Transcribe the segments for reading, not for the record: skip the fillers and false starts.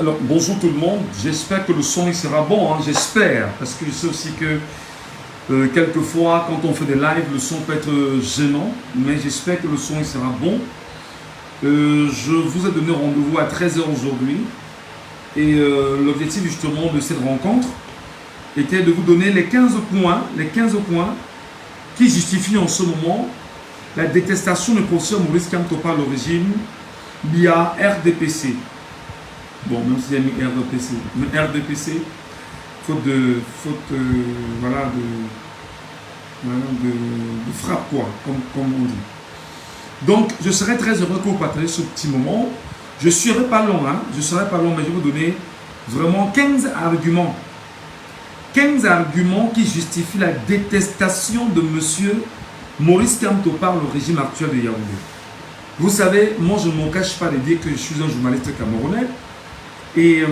Alors, bonjour tout le monde. J'espère que le son il sera bon, hein, j'espère. Parce que je sais aussi que quelquefois, quand on fait des lives, le son peut être gênant. Mais j'espère que le son il sera bon. Je vous ai donné rendez-vous à 13h aujourd'hui. Et l'objectif justement de cette rencontre était de vous donner les 15 points qui justifient en ce moment la détestation du professeur Maurice Kamto par le régime via RDPC. Bon, même s'il y a mis RDPC, mais RDPC, faute de frappe, quoi, comme on dit. Donc, je serais très heureux que vous partagiez ce petit moment. Je ne serai pas long, mais je vais vous donner vraiment 15 arguments. 15 arguments qui justifient la détestation de M. Maurice Kamto par le régime actuel de Yaoundé. Vous savez, moi je ne m'en cache pas de dire que je suis un journaliste camerounais. Et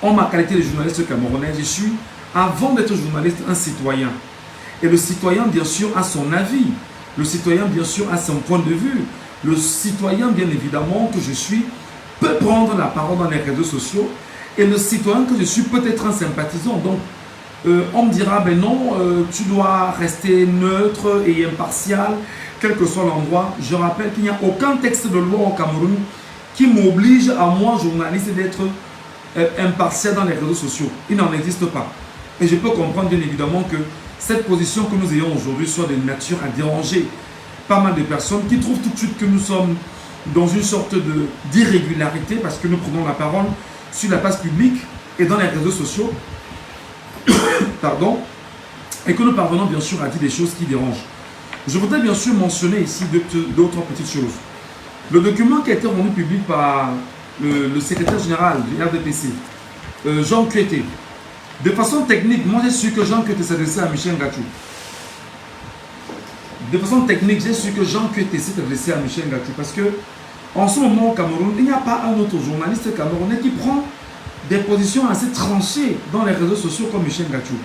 en ma qualité de journaliste camerounais, je suis, avant d'être journaliste, un citoyen. Et le citoyen, bien sûr, a son avis. Le citoyen, bien sûr, a son point de vue. Le citoyen, bien évidemment, que je suis, peut prendre la parole dans les réseaux sociaux. Et le citoyen que je suis peut être un sympathisant. Donc, on me dira, ben non, tu dois rester neutre et impartial, quel que soit l'endroit. Je rappelle qu'il n'y a aucun texte de loi au Cameroun qui m'oblige à moi, journaliste, d'être impartial dans les réseaux sociaux. Il n'en existe pas. Et je peux comprendre, bien évidemment, que cette position que nous ayons aujourd'hui soit de nature à déranger pas mal de personnes qui trouvent tout de suite que nous sommes dans une sorte d'irrégularité parce que nous prenons la parole sur la place publique et dans les réseaux sociaux, pardon, et que nous parvenons bien sûr à dire des choses qui dérangent. Je voudrais bien sûr mentionner ici d'autres petites choses. Le document qui a été rendu public par le secrétaire général du RDPC, Jean Kueté, de façon technique, moi j'ai su que Jean Kueté s'adressait à Michel Ngachou. De façon technique, j'ai su que Jean Kueté s'est adressé à Michel Ngachou parce que en ce moment au Cameroun, il n'y a pas un autre journaliste camerounais qui prend des positions assez tranchées dans les réseaux sociaux comme Michel Ngachou.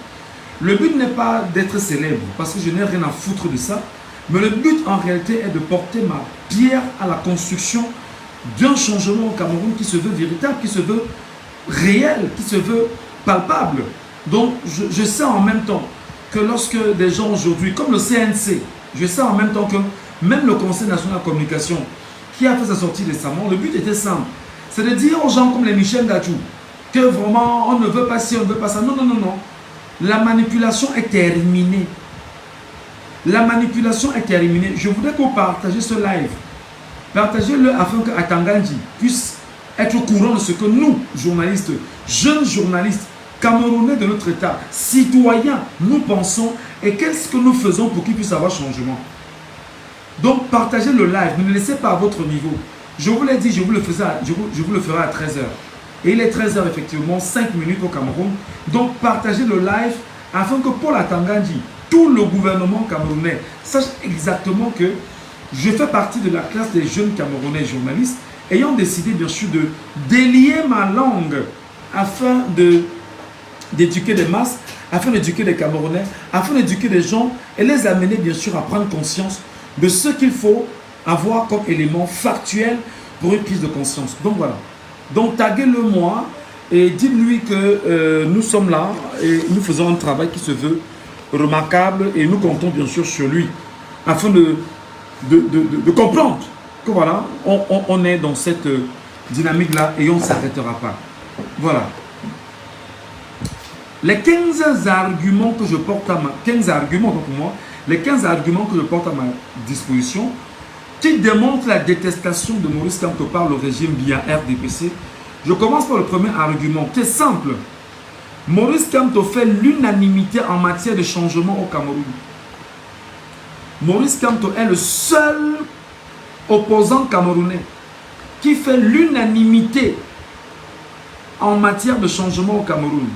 Le but n'est pas d'être célèbre parce que je n'ai rien à foutre de ça, mais le but en réalité est de porter ma pierre à la construction d'un changement au Cameroun qui se veut véritable, qui se veut réel, qui se veut palpable. Donc je sais en même temps que lorsque des gens aujourd'hui, comme le CNC, je sais en même temps que même le Conseil national de la communication qui a fait sa sortie récemment, le but était simple. C'est de dire aux gens comme les Michel Ngachou que vraiment on ne veut pas ci, on ne veut pas ça. Non, non, non, non. La manipulation est terminée. La manipulation est terminée. Je voudrais que vous partagez ce live. Partagez-le afin que Atangandji puisse être au courant de ce que nous, journalistes, jeunes journalistes, camerounais de notre État, citoyens, nous pensons et qu'est-ce que nous faisons pour qu'il puisse avoir changement. Donc, partagez le live. Ne le laissez pas à votre niveau. Je vous l'ai dit, je vous le ferai à 13h. Et il est 13h, effectivement, 5 minutes au Cameroun. Donc, partagez le live afin que Paul Atangandji, tout le gouvernement camerounais, sache exactement que je fais partie de la classe des jeunes Camerounais journalistes ayant décidé, bien sûr, de délier ma langue afin d'éduquer des masses, afin d'éduquer des Camerounais, afin d'éduquer des gens et les amener, bien sûr, à prendre conscience de ce qu'il faut avoir comme élément factuel pour une prise de conscience. Donc voilà. Donc taguez-le moi et dites-lui que nous sommes là et nous faisons un travail qui se veut remarquable et nous comptons bien sûr sur lui afin de comprendre que voilà, on est dans cette dynamique-là et on ne s'arrêtera pas. Voilà. Les 15 arguments que je porte à ma... 15 arguments pour moi, les 15 arguments que je porte à ma disposition qui démontrent la détestation de Maurice Kamto par le régime via RDPC. Je commence par le premier argument qui est simple. Maurice Kamto fait l'unanimité en matière de changement au Cameroun. Maurice Kamto est le seul opposant camerounais qui fait l'unanimité en matière de changement au Cameroun.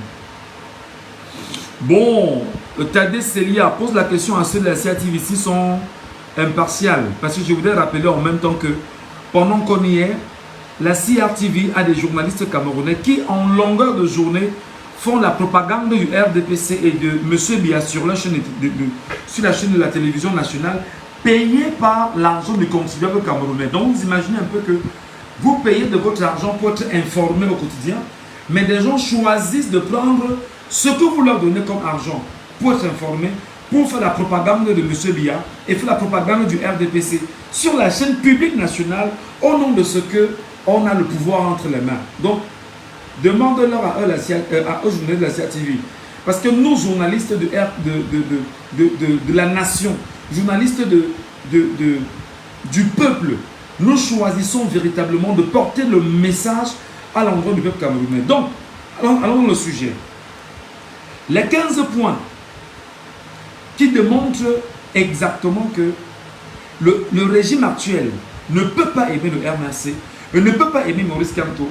Bon, Tadé Selia pose la question à ceux de la CATV ici sont impartials. Parce que je voudrais rappeler en même temps que pendant qu'on y est, la CRTV a des journalistes camerounais qui en longueur de journée font la propagande du RDPC et de M. Bia sur la chaîne de la télévision nationale payée par l'argent du contribuable camerounais. Donc vous imaginez un peu que Vous payez de votre argent pour être informé au quotidien, mais des gens choisissent de prendre ce que vous leur donnez comme argent pour être informés, pour faire la propagande de M. Biya et faire la propagande du RDPC sur la chaîne publique nationale au nom de ce qu'on a le pouvoir entre les mains. Donc, demande-leur à eux, aux journalistes de la CATV. Parce que nous, journalistes de la nation, journalistes du peuple, nous choisissons véritablement de porter le message à l'endroit du peuple camerounais. Donc, allons dans le sujet. Les 15 points qui démontrent exactement que le régime actuel ne peut pas aimer le RNC et ne peut pas aimer Maurice Kamto.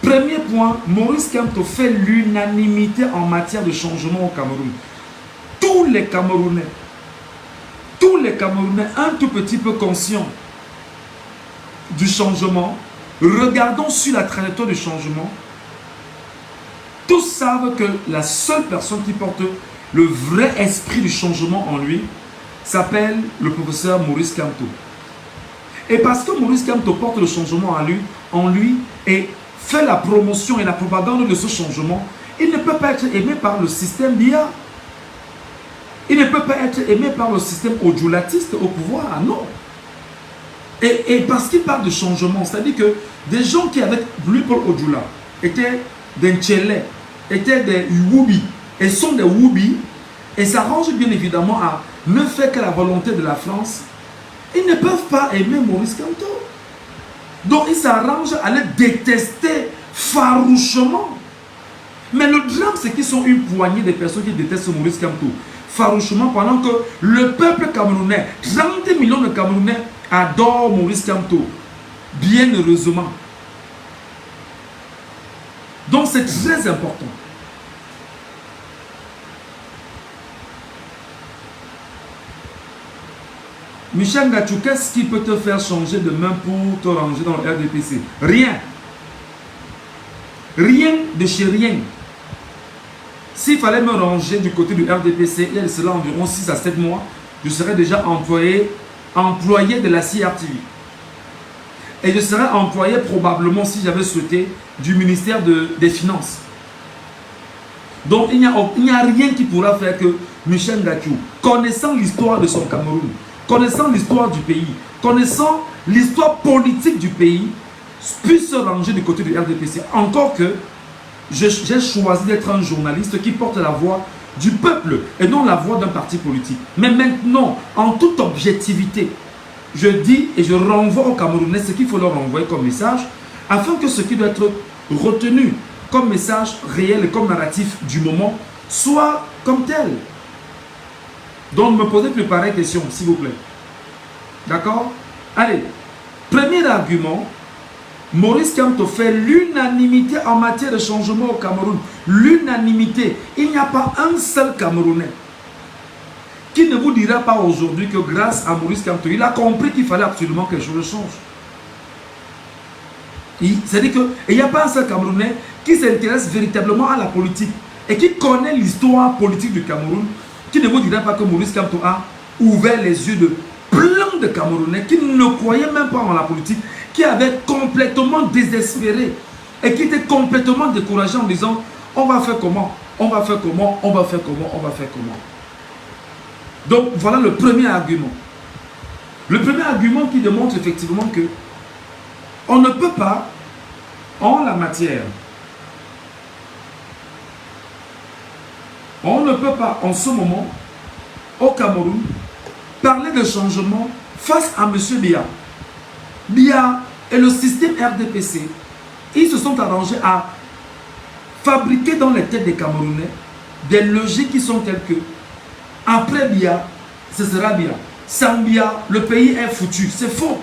Premier point, Maurice Kamto fait l'unanimité en matière de changement au Cameroun. Tous les Camerounais, un tout petit peu conscients du changement, regardons sur la trajectoire du changement, tous savent que la seule personne qui porte le vrai esprit du changement en lui s'appelle le professeur Maurice Kamto. Et parce que Maurice Kamto porte le changement en lui et fait la promotion et la propagande de ce changement, il ne peut pas être aimé par le système Biya. Il ne peut pas être aimé par le système odjulatiste au pouvoir, non. Et parce qu'il parle de changement, c'est-à-dire que des gens qui avec lui, Paul Odjula, étaient des Ntchélé, étaient des Woubi, et sont des Woubi, et s'arrangent bien évidemment à ne faire que la volonté de la France, ils ne peuvent pas aimer Maurice Kamto. Donc ils s'arrangent à le détester farouchement. Mais le drame, c'est qu'ils sont une poignée de personnes qui détestent Maurice Kamto farouchement, pendant que le peuple camerounais, 30 millions de Camerounais adorent Maurice Kamto, bien heureusement. Donc c'est très important. Michel Ngachou, qu'est-ce qui peut te faire changer de main pour te ranger dans le RDPC? Rien. Rien de chez rien. S'il fallait me ranger du côté du RDPC, il y a cela environ 6 à 7 mois, je serais déjà employé de la CRTV. Et je serais employé probablement, si j'avais souhaité, du ministère des Finances. Donc il n'y a rien qui pourra faire que Michel Ngachou, connaissant l'histoire de son Cameroun, connaissant l'histoire du pays, connaissant l'histoire politique du pays, puisse se ranger du côté du RDPC. Encore que j'ai choisi d'être un journaliste qui porte la voix du peuple et non la voix d'un parti politique. Mais maintenant, en toute objectivité, je dis et je renvoie aux Camerounais ce qu'il faut leur envoyer comme message, afin que ce qui doit être retenu comme message réel et comme narratif du moment soit comme tel. Donc, ne me posez plus pareille question, s'il vous plaît. D'accord? Allez, premier argument, Maurice Kamto fait l'unanimité en matière de changement au Cameroun. L'unanimité. Il n'y a pas un seul Camerounais qui ne vous dira pas aujourd'hui que grâce à Maurice Kamto, il a compris qu'il fallait absolument que les choses changent. C'est-à-dire qu'il n'y a pas un seul Camerounais qui s'intéresse véritablement à la politique et qui connaît l'histoire politique du Cameroun, qui ne vous dira pas que Maurice Kamto a ouvert les yeux de plein de Camerounais qui ne croyaient même pas en la politique, qui avaient complètement désespéré et qui étaient complètement découragés en disant on va faire comment, on va faire comment, on va faire comment, on va faire comment. Donc voilà le premier argument. Le premier argument qui démontre effectivement que on ne peut pas, en la matière, on ne peut pas en ce moment, au Cameroun, parler de changement face à M. Biya. Biya et le système RDPC, ils se sont arrangés à fabriquer dans les têtes des Camerounais des logiques qui sont telles que après Biya, ce sera Biya. Sans Biya, le pays est foutu. C'est faux.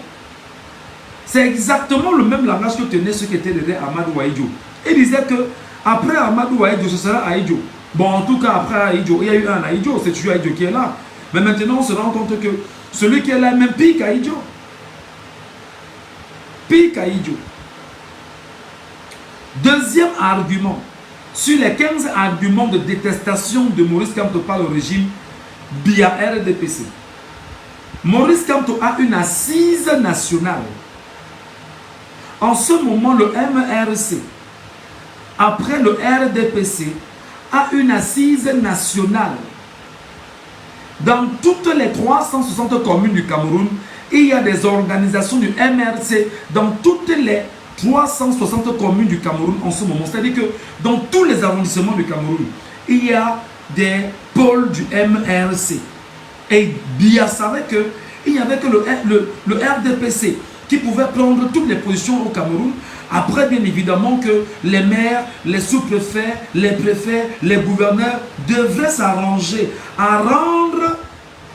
C'est exactement le même langage que tenait ceux qui étaient derrière Amadou Ahidjo. Il disait que après Amadou Ahidjo, ce sera Ahidjo. Bon, en tout cas, après Ahidjo, il y a eu un Ahidjo, c'est toujours Ahidjo qui est là. Mais maintenant, on se rend compte que celui qui est là, même pire qu'Ahidjo. Pire qu'Ahidjo. Deuxième argument, sur les 15 arguments de détestation de Maurice Kamto par le régime Biya RDPC. Maurice Kamto a une assise nationale. En ce moment, le MRC, après le RDPC, a une assise nationale. Dans toutes les 360 communes du Cameroun, il y a des organisations du MRC dans toutes les 360 communes du Cameroun en ce moment. C'est-à-dire que dans tous les arrondissements du Cameroun, il y a des pôles du MRC. Et bien savait qu'il n'y avait que le RDPC qui pouvait prendre toutes les positions au Cameroun. Après, bien évidemment, que les maires, les sous-préfets, les préfets, les gouverneurs devraient s'arranger à rendre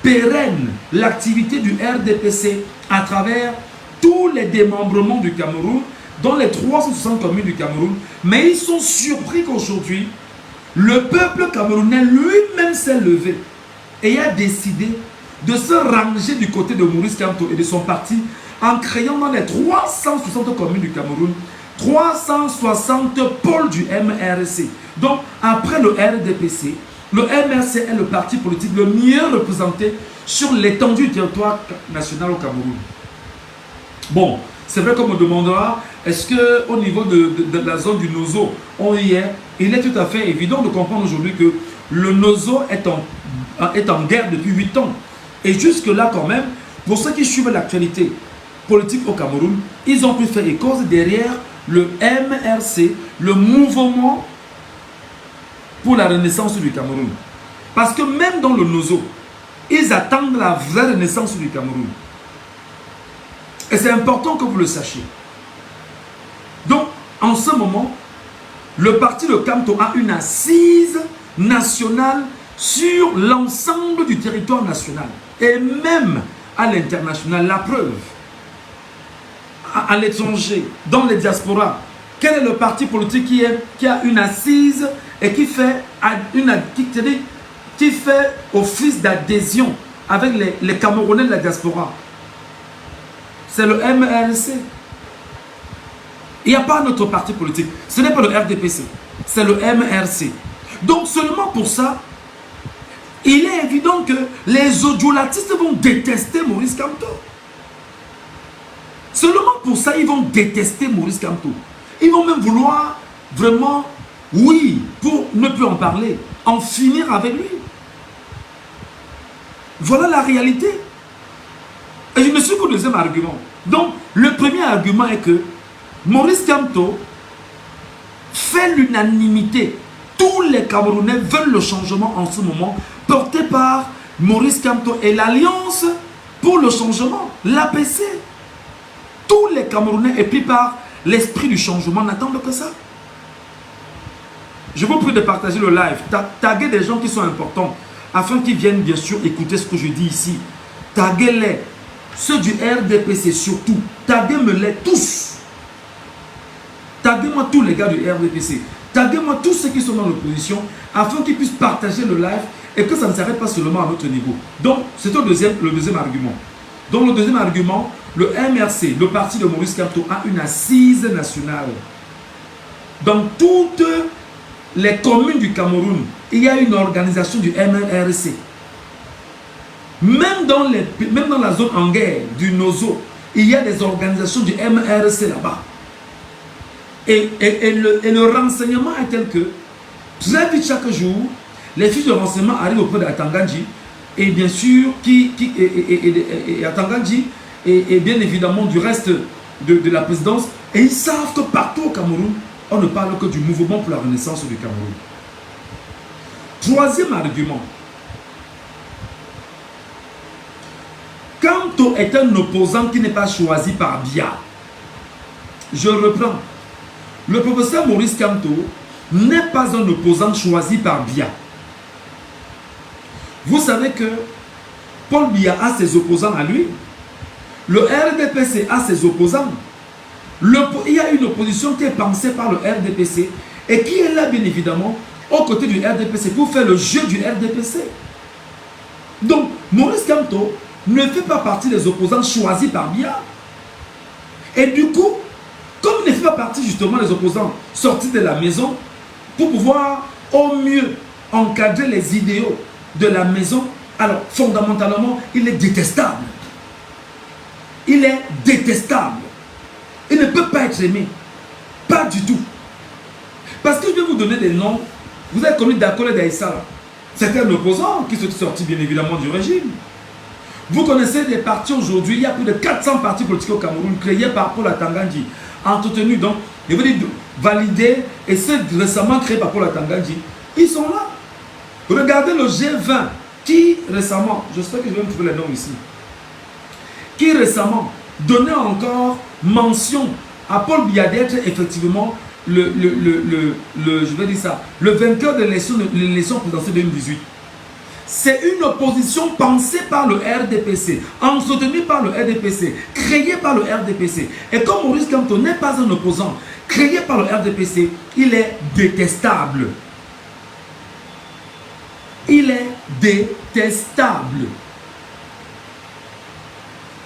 pérenne l'activité du RDPC à travers tous les démembrements du Cameroun, dans les 360 communes du Cameroun. Mais ils sont surpris qu'aujourd'hui, le peuple camerounais lui-même s'est levé et a décidé de se ranger du côté de Maurice Kamto et de son parti en créant dans les 360 communes du Cameroun 360 pôles du MRC. Donc, après le RDPC, le MRC est le parti politique le mieux représenté sur l'étendue du territoire national au Cameroun. Bon, c'est vrai qu'on me demandera, est-ce qu'au niveau de la zone du Nozo, on y est? Il est tout à fait évident de comprendre aujourd'hui que le Nozo est en guerre depuis 8 ans. Et jusque-là, quand même, pour ceux qui suivent l'actualité politique au Cameroun, ils ont pu faire écho derrière le MRC, le mouvement pour la renaissance du Cameroun. Parce que même dans le Nozo, ils attendent la vraie renaissance du Cameroun. Et c'est important que vous le sachiez. Donc, en ce moment, le parti de Kamto a une assise nationale sur l'ensemble du territoire national. Et même à l'international, la preuve. À l'étranger, dans les diasporas, quel est le parti politique qui a une assise et qui fait office d'adhésion avec les Camerounais de la diaspora? C'est le MRC. Il n'y a pas un autre parti politique. Ce n'est pas le RDPC, c'est le MRC. Donc seulement pour ça, il est évident que les audiolatistes vont détester Maurice Kamto. Seulement pour ça, ils vont détester Maurice Kamto. Ils vont même vouloir vraiment, oui, pour ne plus en parler, en finir avec lui. Voilà la réalité. Et je ne suis qu'au deuxième argument. Donc, le premier argument est que Maurice Kamto fait l'unanimité. Tous les Camerounais veulent le changement en ce moment, porté par Maurice Kamto et l'Alliance pour le changement, l'APC. Tous les Camerounais, et puis par l'esprit du changement, n'attendent que ça. Je vous prie de partager le live. Taguez des gens qui sont importants, afin qu'ils viennent bien sûr écouter ce que je dis ici. Taguez-les. Ceux du RDPC surtout. Taguez-me-les tous. Taguez-moi tous les gars du RDPC. Taguez-moi tous ceux qui sont dans l'opposition, afin qu'ils puissent partager le live et que ça ne s'arrête pas seulement à notre niveau. Donc, c'est le deuxième argument. Donc, le deuxième argument, le MRC, le parti de Maurice Kamto, a une assise nationale. Dans toutes les communes du Cameroun, il y a une organisation du MRC. Même dans la zone en guerre du Nozo, il y a des organisations du MRC là-bas. Et le renseignement est tel que, très vite chaque jour, les fiches de renseignement arrivent auprès d'Atangandji, et bien sûr, Atangandji, et bien évidemment du reste de la présidence, et ils savent que partout au Cameroun, on ne parle que du mouvement pour la renaissance du Cameroun. Troisième argument. Kamto est un opposant qui n'est pas choisi par Biya. Je reprends. Le professeur Maurice Kamto n'est pas un opposant choisi par Biya. Vous savez que Paul Biya a ses opposants à lui. Le RDPC a ses opposants. Il y a une opposition qui est pensée par le RDPC et qui est là bien évidemment aux côtés du RDPC pour faire le jeu du RDPC. Donc Maurice Kamto ne fait pas partie des opposants choisis par Biya. Et du coup, comme il ne fait pas partie justement des opposants sortis de la maison pour pouvoir au mieux encadrer les idéaux de la maison, alors fondamentalement, il est détestable. Il est détestable. Il ne peut pas être aimé. Pas du tout. Parce que je vais vous donner des noms. Vous avez connu Dakole Daïssa. C'était un opposant qui s'est sorti bien évidemment du régime. Vous connaissez des partis aujourd'hui. Il y a plus de 400 partis politiques au Cameroun créés par Paul Atangandji. Entretenus donc, et vous dites validés et ceux récemment créés par Paul Atangandji. Ils sont là. Regardez le G20 qui récemment, j'espère que je vais me trouver les noms ici, qui récemment donnait encore mention à Paul Biya d'être effectivement je vais dire ça, le vainqueur de l'élection présidentielle 2018. C'est une opposition pensée par le RDPC, entretenue par le RDPC, créée par le RDPC. Et comme Maurice Kamto n'est pas un opposant, créé par le RDPC, il est détestable. Il est détestable.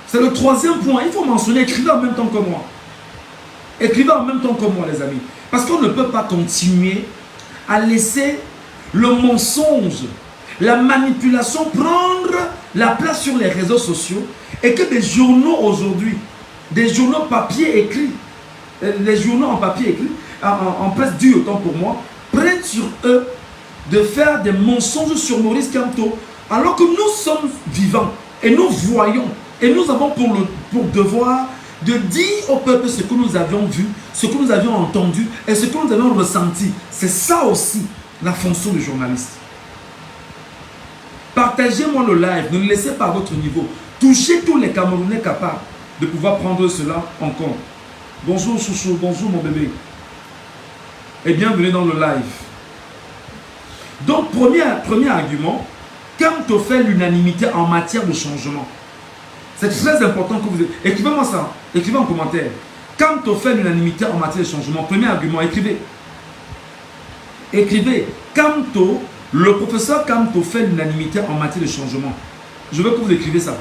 C'est le troisième point. Il faut mentionner, écrivez en même temps que moi. Écrivez en même temps que moi, les amis. Parce qu'on ne peut pas continuer à laisser le mensonge, la manipulation prendre la place sur les réseaux sociaux et que des journaux aujourd'hui, des journaux papier écrits, les journaux en papier écrit, en presse dure autant pour moi, prennent sur eux de faire des mensonges sur Maurice Kamto alors que nous sommes vivants et nous voyons et nous avons pour devoir de dire au peuple ce que nous avions vu, ce que nous avions entendu et ce que nous avions ressenti. C'est ça aussi la fonction du journaliste. Partagez-moi le live, ne le laissez pas à votre niveau. Touchez tous les Camerounais capables de pouvoir prendre cela en compte. Bonjour chouchou, bonjour mon bébé. Et bienvenue dans le live. Donc, premier argument, Kamto fait l'unanimité en matière de changement. C'est très important que vous... Écrivez-moi ça, écrivez en commentaire. Kamto fait l'unanimité en matière de changement. Premier argument, écrivez. Écrivez. Kamto, le professeur Kamto fait l'unanimité en matière de changement. Je veux que vous écrivez ça.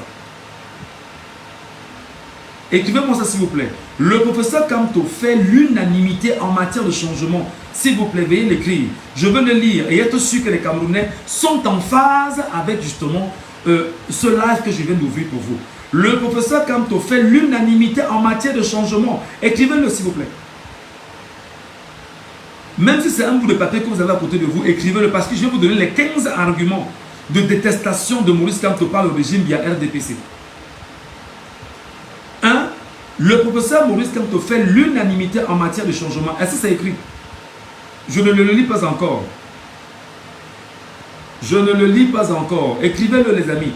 Écrivez-moi ça s'il vous plaît. Le professeur Kamto fait l'unanimité en matière de changement. S'il vous plaît, veuillez l'écrire. Je veux le lire et être sûr que les Camerounais sont en phase avec justement ce live que je viens d'ouvrir pour vous. Le professeur Kamto fait l'unanimité en matière de changement. Écrivez-le s'il vous plaît. Même si c'est un bout de papier que vous avez à côté de vous, écrivez-le parce que je vais vous donner les 15 arguments de détestation de Maurice Kamto par le régime via RDPC. 1. Le professeur Maurice Kamto fait l'unanimité en matière de changement. Est-ce que c'est écrit? Je ne le lis pas encore. Je ne le lis pas encore. Écrivez-le les amis.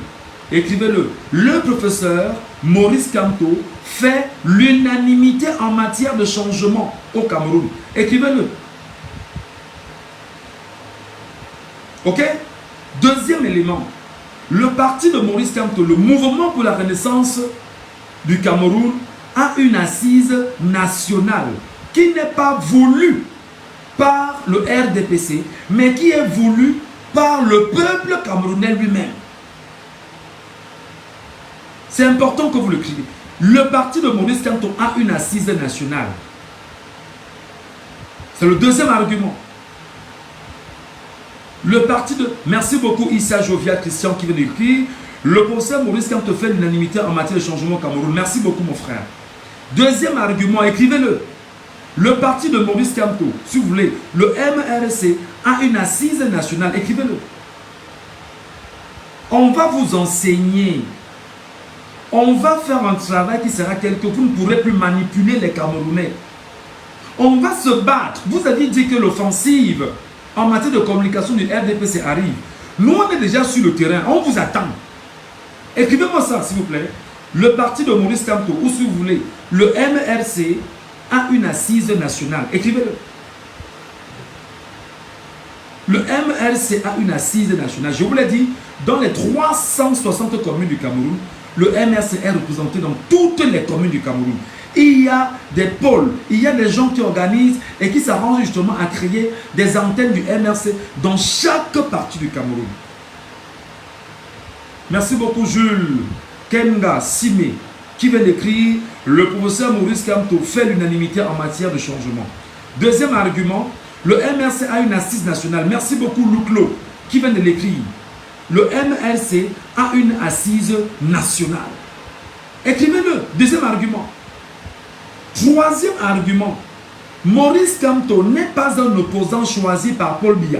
Écrivez-le. Le professeur Maurice Kamto fait l'unanimité en matière de changement au Cameroun. Écrivez-le. Ok? Deuxième élément. Le parti de Maurice Kamto, le mouvement pour la renaissance du Cameroun, a une assise nationale qui n'est pas voulue par le RDPC, mais qui est voulue par le peuple camerounais lui-même. C'est important que vous l'écrivez. Le parti de Maurice Kamto a une assise nationale. C'est le deuxième argument. Le parti de... Merci beaucoup Issa Jovia Christian qui vient d'écrire. Le professeur Maurice Kamto fait l'unanimité en matière de changement au Cameroun. Merci beaucoup mon frère. Deuxième argument, écrivez-le. Le parti de Maurice Kamto, si vous voulez, le MRC a une assise nationale. Écrivez-le. On va vous enseigner. On va faire un travail qui sera tel que vous ne pourrez plus manipuler les Camerounais. On va se battre. Vous aviez dit que l'offensive en matière de communication du RDPC arrive. Nous, on est déjà sur le terrain. On vous attend. Écrivez-moi ça, s'il vous plaît. Le parti de Maurice Kamto, ou si vous voulez, le MRC a une assise nationale. Écrivez-le. Le MRC a une assise nationale. Je vous l'ai dit, dans les 360 communes du Cameroun, le MRC est représenté dans toutes les communes du Cameroun. Il y a des pôles, il y a des gens qui organisent et qui s'arrangent justement à créer des antennes du MRC dans chaque partie du Cameroun. Merci beaucoup Jules, Kenga, Simé, qui vient d'écrire « Le professeur Maurice Kamto fait l'unanimité en matière de changement ». Deuxième argument, le MRC a une assise nationale. Merci beaucoup Louklo, qui vient de l'écrire. Le MRC a une assise nationale. Écrivez-le. Deuxième argument. Troisième argument, Maurice Kamto n'est pas un opposant choisi par Paul Biya.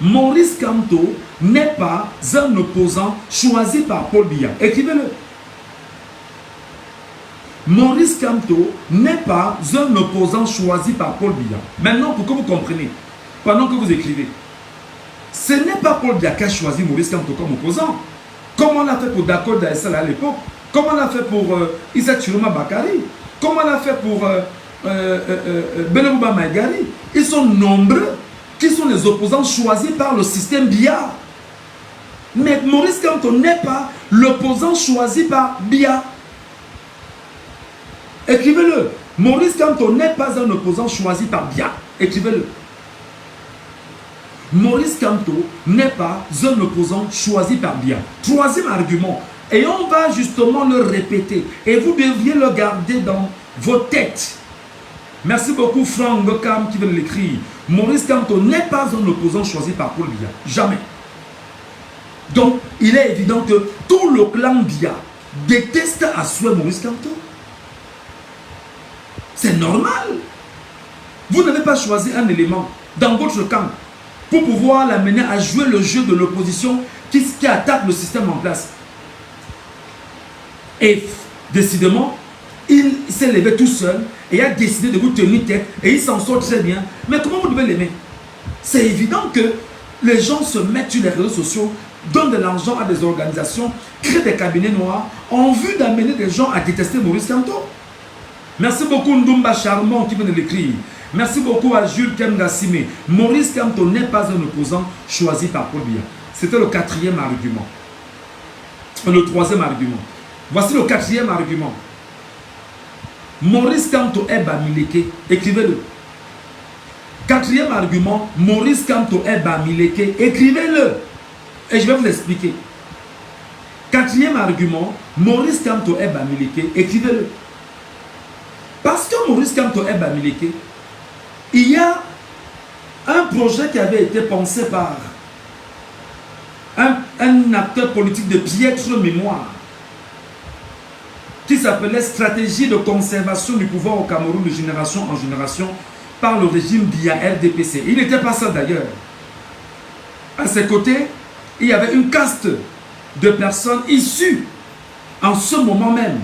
Maurice Kamto n'est pas un opposant choisi par Paul Biya. Écrivez-le. Maurice Kamto n'est pas un opposant choisi par Paul Biya. Maintenant, pour que vous compreniez, pendant que vous écrivez, ce n'est pas Paul Biya qui a choisi Maurice Kamto comme opposant. Comme on l'a fait pour Dako Daessal à l'époque, comme on l'a fait pour Isaac Chiroma Bakari, comme on l'a fait pour Benabouba Maïgari. Ils sont nombreux qui sont les opposants choisis par le système Biya. Mais Maurice Kamto n'est pas l'opposant choisi par Biya. Écrivez-le. Maurice Kamto n'est pas un opposant choisi par Biya. Écrivez-le. Maurice Kamto n'est pas un opposant choisi par Biya. Troisième argument. Et on va justement le répéter. Et vous deviez le garder dans vos têtes. Merci beaucoup Franck Gokam qui vient de l'écrire. Maurice Kamto n'est pas un opposant choisi par Paul Biya. Jamais. Donc, il est évident que tout le clan Biya déteste à souhait Maurice Kamto. C'est normal. Vous n'avez pas choisi un élément dans votre camp pour pouvoir l'amener à jouer le jeu de l'opposition qui attaque le système en place. Et décidément, il s'est levé tout seul et a décidé de vous tenir tête et il s'en sort très bien. Mais comment vous devez l'aimer? C'est évident que les gens se mettent sur les réseaux sociaux, donnent de l'argent à des organisations, créent des cabinets noirs en vue d'amener des gens à détester Maurice Kamto. Merci beaucoup Ndumba Charmant qui vient de l'écrire. Merci beaucoup à Jules Kemgassime. Maurice Kamto n'est pas un opposant choisi par Paul Biya. C'était le quatrième argument. Le troisième argument. Voici le quatrième argument. Maurice Kamto est Bamileke. Écrivez-le. Quatrième argument. Maurice Kamto est Bamileke. Écrivez-le. Et je vais vous expliquer. Quatrième argument. Maurice Kamto est Bamileke. Écrivez-le. Parce que Maurice Kamto est Bamileke, il y a un projet qui avait été pensé par un acteur politique de piètre mémoire qui s'appelait Stratégie de conservation du pouvoir au Cameroun de génération en génération par le régime Biya RDPC. Il n'était pas seul d'ailleurs. À ses côtés, il y avait une caste de personnes issues en ce moment même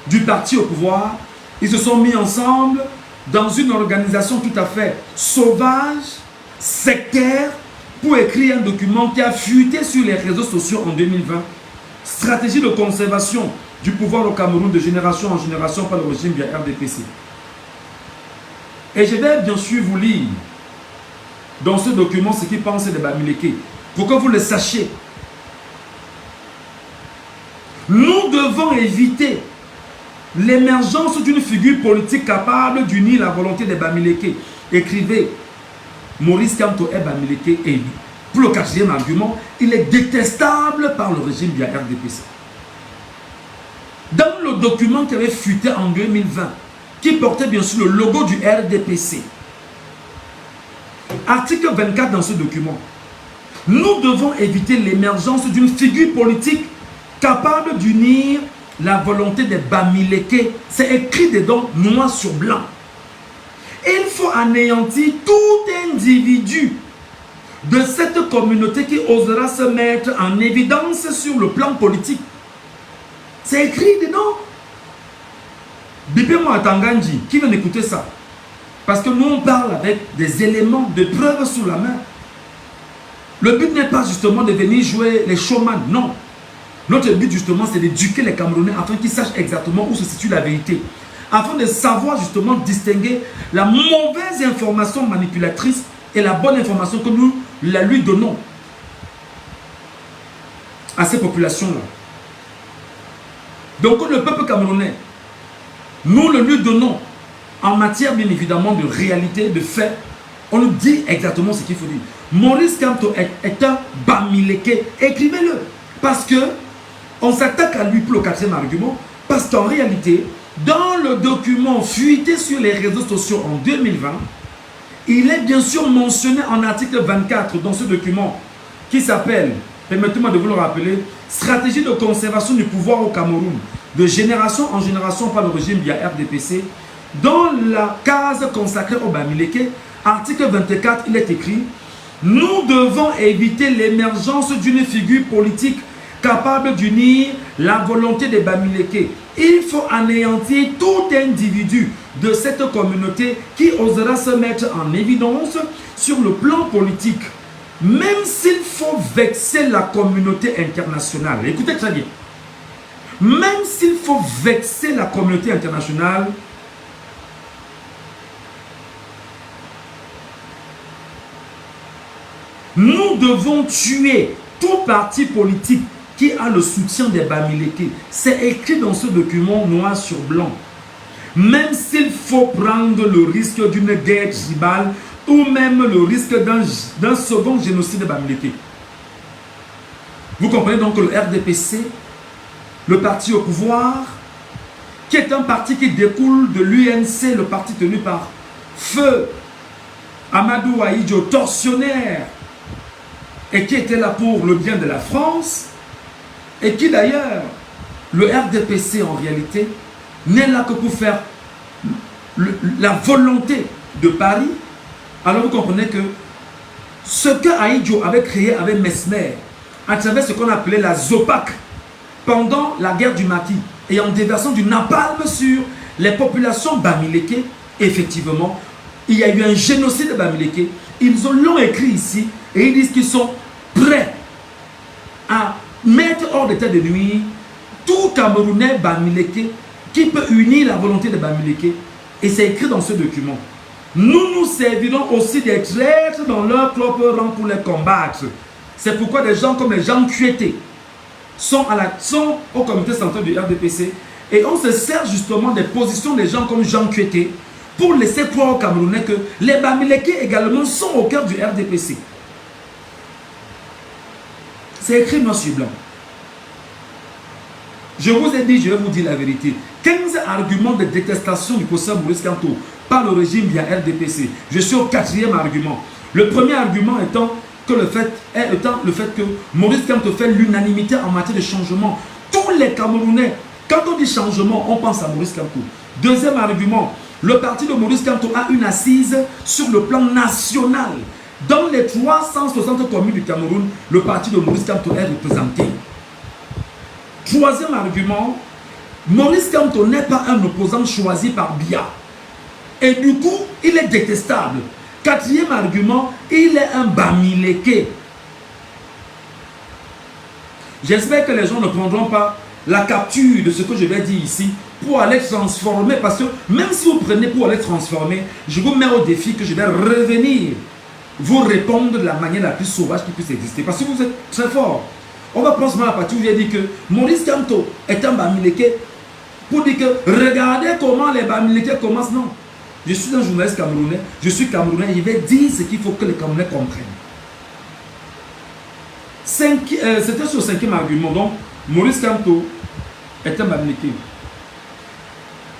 du parti au pouvoir. Ils se sont mis ensemble dans une organisation tout à fait sauvage, sectaire, pour écrire un document qui a fuité sur les réseaux sociaux en 2020. Stratégie de conservation du pouvoir au Cameroun de génération en génération par le régime Biya RDPC. Et je vais bien sûr vous lire dans ce document ce qu'ils pensent de Bamileke, pour que vous le sachiez. Nous devons éviter l'émergence d'une figure politique capable d'unir la volonté des Bamileke. Écrivez, Maurice Kamto est Bamileke et pour le quatrième argument, il est détestable par le régime Biya RDPC. Dans le document qui avait fuité en 2020, qui portait bien sûr le logo du RDPC, article 24 dans ce document, nous devons éviter l'émergence d'une figure politique capable d'unir la volonté des Bamileke. C'est écrit dedans noir sur blanc. Et il faut anéantir tout individu de cette communauté qui osera se mettre en évidence sur le plan politique. C'est écrit dedans. Bipé-moi Tanganji, qui vient d'écouter ça? Parce que nous on parle avec des éléments de preuve sous la main. Le but n'est pas justement de venir jouer les showman, non. Notre but justement c'est d'éduquer les Camerounais afin qu'ils sachent exactement où se situe la vérité. Afin de savoir justement distinguer la mauvaise information manipulatrice et la bonne information que nous la lui donnons à ces populations-là. Donc le peuple camerounais, nous le lui donnons en matière bien évidemment de réalité, de fait. On nous dit exactement ce qu'il faut dire. Maurice Kamto est un Bamileke. Écrivez-le. Parce que on s'attaque à lui pour le quatrième argument. Parce qu'en réalité, dans le document fuité sur les réseaux sociaux en 2020, il est bien sûr mentionné en article 24 dans ce document qui s'appelle, permettez-moi de vous le rappeler, Stratégie de conservation du pouvoir au Cameroun de génération en génération par le régime via RDPC. Dans la case consacrée au Bamileke, article 24, il est écrit: nous devons éviter l'émergence d'une figure politique capable d'unir la volonté des Bamileke. Il faut anéantir tout individu de cette communauté qui osera se mettre en évidence sur le plan politique, même s'il faut vexer la communauté internationale. Écoutez très bien. Même s'il faut vexer la communauté internationale, nous devons tuer tout parti politique qui a le soutien des Bamileke. C'est écrit dans ce document noir sur blanc. Même s'il faut prendre le risque d'une guerre tribale ou même le risque d'un second génocide des Bamileke. Vous comprenez donc que le RDPC, le parti au pouvoir, qui est un parti qui découle de l'UNC, le parti tenu par Feu Amadou Ahidjo, tortionnaire, et qui était là pour le bien de la France, et qui d'ailleurs, le RDPC en réalité, n'est là que pour faire la volonté de Paris. Alors vous comprenez que ce que Ahidjo avait créé avec Mesmer, à travers ce qu'on appelait la ZOPAC, pendant la guerre du Maki, et en déversant du napalm sur les populations Bamileke, effectivement, il y a eu un génocide de Bamileke. Ils l'ont écrit ici, et ils disent qu'ils sont prêts à mettre hors d'état de nuire tout Camerounais Bamileke qui peut unir la volonté de Bamileke. Et c'est écrit dans ce document. Nous nous servirons aussi des traîtres dans leur propre rang pour les combattre. C'est pourquoi des gens comme les gens Kuete sont au comité central du RDPC, et on se sert justement des positions des gens comme Jean Kuete pour laisser croire aux Camerounais que les Bamileke également sont au cœur du RDPC. C'est écrit noir sur blanc. Je vous ai dit, je vais vous dire la vérité. 15 arguments de détestation du professeur Maurice Kamto par le régime via RDPC. Je suis au 4e argument. Le premier argument étant le fait que Maurice Kamto fait l'unanimité en matière de changement. Tous les Camerounais, quand on dit changement, on pense à Maurice Kamto. Deuxième argument, le parti de Maurice Kamto a une assise sur le plan national. Dans les 360 communes du Cameroun, le parti de Maurice Kamto est représenté. Troisième argument, Maurice Kamto n'est pas un opposant choisi par Biya. Et du coup, il est détestable. Quatrième argument, il est un Bamileke. J'espère que les gens ne prendront pas la capture de ce que je vais dire ici pour aller transformer. Parce que même si vous prenez pour aller transformer, je vous mets au défi que je vais revenir vous répondre de la manière la plus sauvage qui puisse exister. Parce que vous êtes très fort. On va prendre la partie où il a dit que Maurice Kamto est un Bamileke pour dire que regardez comment les Bamileke commencent. Non. Je suis un journaliste camerounais, je suis camerounais, il va dire ce qu'il faut que les Camerounais comprennent. C'était sur le 5e argument. Donc, Maurice Kamto est un Bamileke.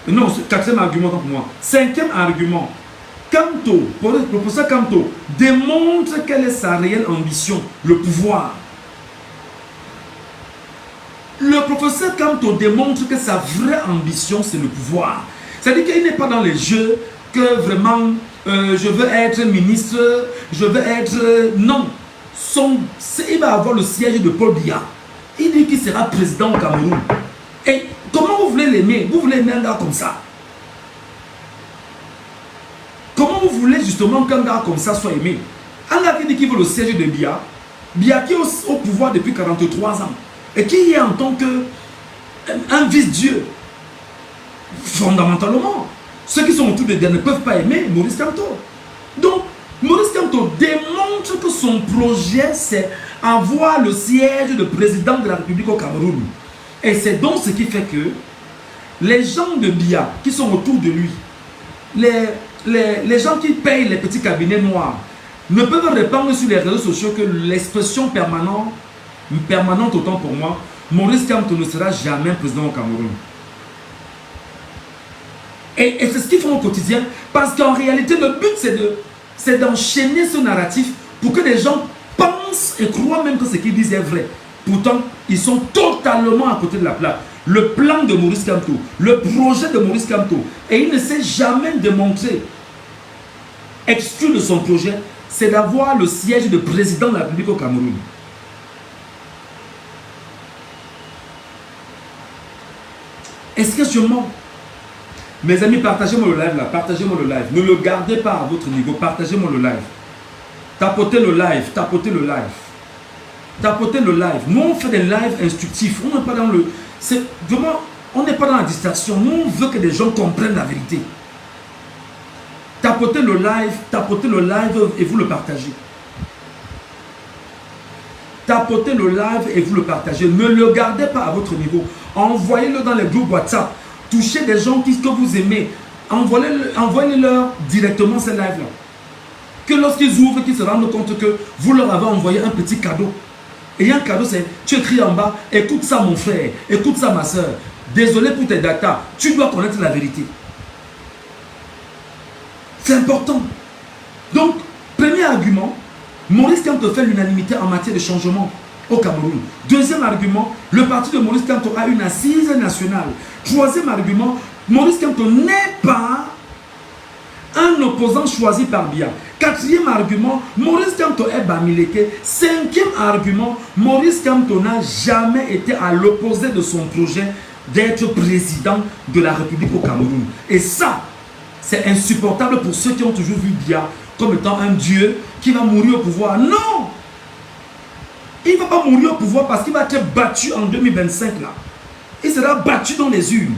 Non, 4e argument pour moi. 5e argument. Kamto, le professeur Kamto démontre quelle est sa réelle ambition, le pouvoir. Le professeur Kamto démontre que sa vraie ambition, c'est le pouvoir. C'est-à-dire qu'il n'est pas dans les jeux que vraiment je veux être ministre, je veux être... non. Il va avoir le siège de Paul Biya. Il dit qu'il sera président au Cameroun. Et comment vous voulez l'aimer? Vous voulez aimer un gars comme ça? Comment vous voulez justement qu'un gars comme ça soit aimé? Un gars qui dit qu'il veut le siège de Biya, Biya qui est au pouvoir depuis 43 ans, et qui est en tant qu'un vice-dieu. Fondamentalement, ceux qui sont autour de Biya ne peuvent pas aimer Maurice Kamto. Donc, Maurice Kamto démontre que son projet, c'est avoir le siège de président de la République au Cameroun. Et c'est donc ce qui fait que les gens de Biya qui sont autour de lui, les gens qui payent les petits cabinets noirs, ne peuvent répandre sur les réseaux sociaux que l'expression permanente autant pour moi, Maurice Kamto ne sera jamais président au Cameroun. Et c'est ce qu'ils font au quotidien, parce qu'en réalité, le but, c'est d'enchaîner ce narratif pour que les gens pensent et croient même que ce qu'ils disent est vrai. Pourtant, ils sont totalement à côté de la plaque. le plan de Maurice Kamto, le projet de Maurice Kamto, et il ne s'est jamais démontré exclu de son projet, c'est d'avoir le siège de président de la République au Cameroun. Est-ce que sûrement, mes amis, partagez-moi le live là, partagez-moi le live. Ne le gardez pas à votre niveau, partagez-moi le live. Tapotez le live, tapotez le live. Tapotez le live. Nous, on fait des lives instructifs. On n'est pas dans le... C'est vraiment... On n'est pas dans la distraction. Nous, on veut que les gens comprennent la vérité. Tapotez le live et vous le partagez. Tapotez le live et vous le partagez. Ne le gardez pas à votre niveau. Envoyez-le dans les groupes WhatsApp. Touchez des gens que vous aimez. Envoyez-leur directement ces lives-là. Que lorsqu'ils ouvrent, qu'ils se rendent compte que vous leur avez envoyé un petit cadeau. Et un cadeau, c'est, tu écris en bas, écoute ça mon frère, écoute ça ma soeur. Désolé pour tes datas, tu dois connaître la vérité. C'est important. Donc, premier argument, Maurice Kamto fait l'unanimité en matière de changement au Cameroun. Deuxième argument, le parti de Maurice Kamto a une assise nationale. Troisième argument, Maurice Kamto n'est pas un opposant choisi par Biya. Quatrième argument, Maurice Kamto est Bamileke. Cinquième argument, Maurice Kamto n'a jamais été à l'opposé de son projet d'être président de la République au Cameroun. Et ça, c'est insupportable pour ceux qui ont toujours vu Biya comme étant un dieu qui va mourir au pouvoir. Non! Il ne va pas mourir au pouvoir parce qu'il va être battu en 2025 là. Il sera battu dans les urnes.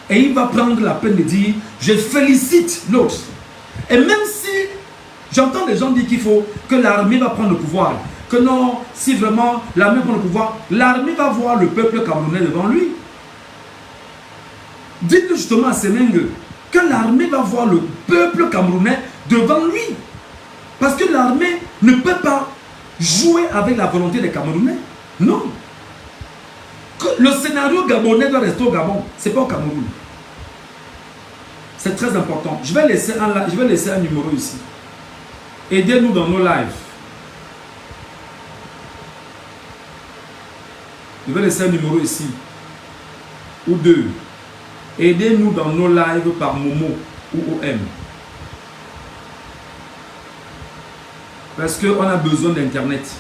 Et il va prendre la peine de dire, je félicite l'autre. Et même si j'entends des gens dire qu'il faut que l'armée va prendre le pouvoir, que non, si vraiment l'armée prend le pouvoir, l'armée va voir le peuple camerounais devant lui. Dites-le justement à Semengue que l'armée va voir le peuple camerounais devant lui. Parce que l'armée ne peut pas jouer avec la volonté des Camerounais. Non. Le scénario gabonais doit rester au Gabon. Ce n'est pas au Cameroun. C'est très important. Je vais laisser un numéro ici. Aidez-nous dans nos lives. Je vais laisser un numéro ici. Ou deux. Aidez-nous dans nos lives par Momo ou OM. Parce qu'on a besoin d'Internet.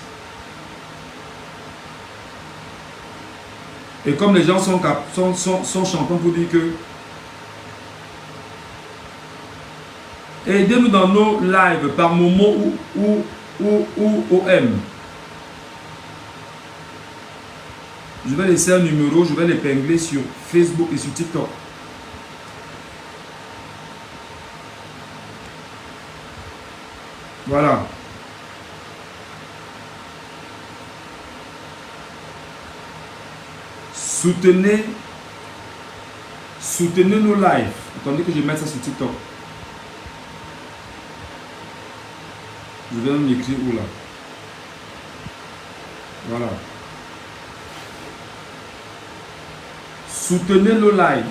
Et comme les gens sont chantants pour dire que aidez-nous dans nos lives par Momo ou OM. Je vais laisser un numéro, je vais l'épingler sur Facebook et sur TikTok. Voilà. Soutenez nos lives. Attendez que je mette ça sur TikTok. Je vais même écrire où là. Voilà. Soutenez nos lives.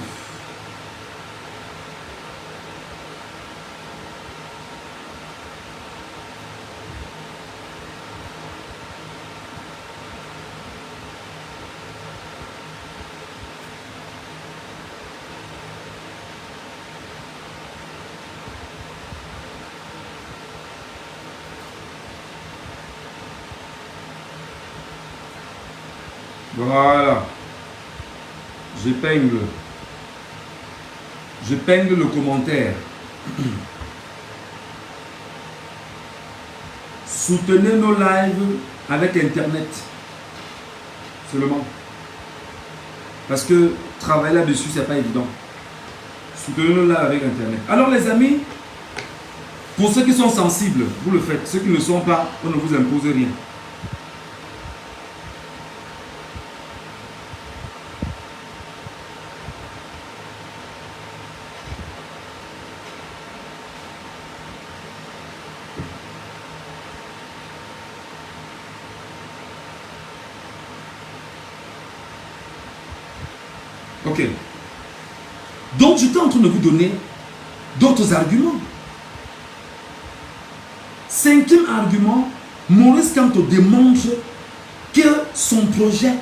Voilà. J'épingle le commentaire. Soutenez nos lives avec Internet. Seulement. Parce que travailler là-dessus, c'est pas évident. Soutenez nos lives avec Internet. Alors les amis, pour ceux qui sont sensibles, vous le faites. Ceux qui ne le sont pas, on ne vous impose rien. Ok. Donc, j'étais en train de vous donner d'autres arguments. Cinquième argument, Maurice Kamto démontre que son projet,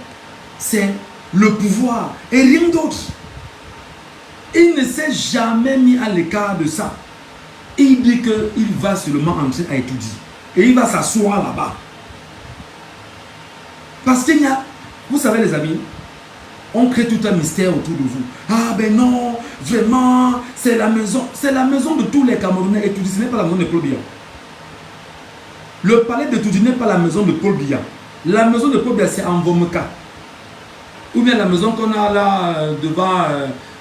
c'est le pouvoir et rien d'autre. Il ne s'est jamais mis à l'écart de ça. Il dit qu'il va seulement entrer à étudier. Et il va s'asseoir là-bas. Parce qu'il y a, vous savez les amis, on crée tout un mystère autour de vous. Ah ben non, vraiment, c'est la maison de tous les Camerounais. Et ce n'est pas la maison de Paul Biya. Le palais de Toudi n'est pas la maison de Paul Biya. La maison de Paul Biya, c'est en Vomeka. Ou bien la maison qu'on a là devant,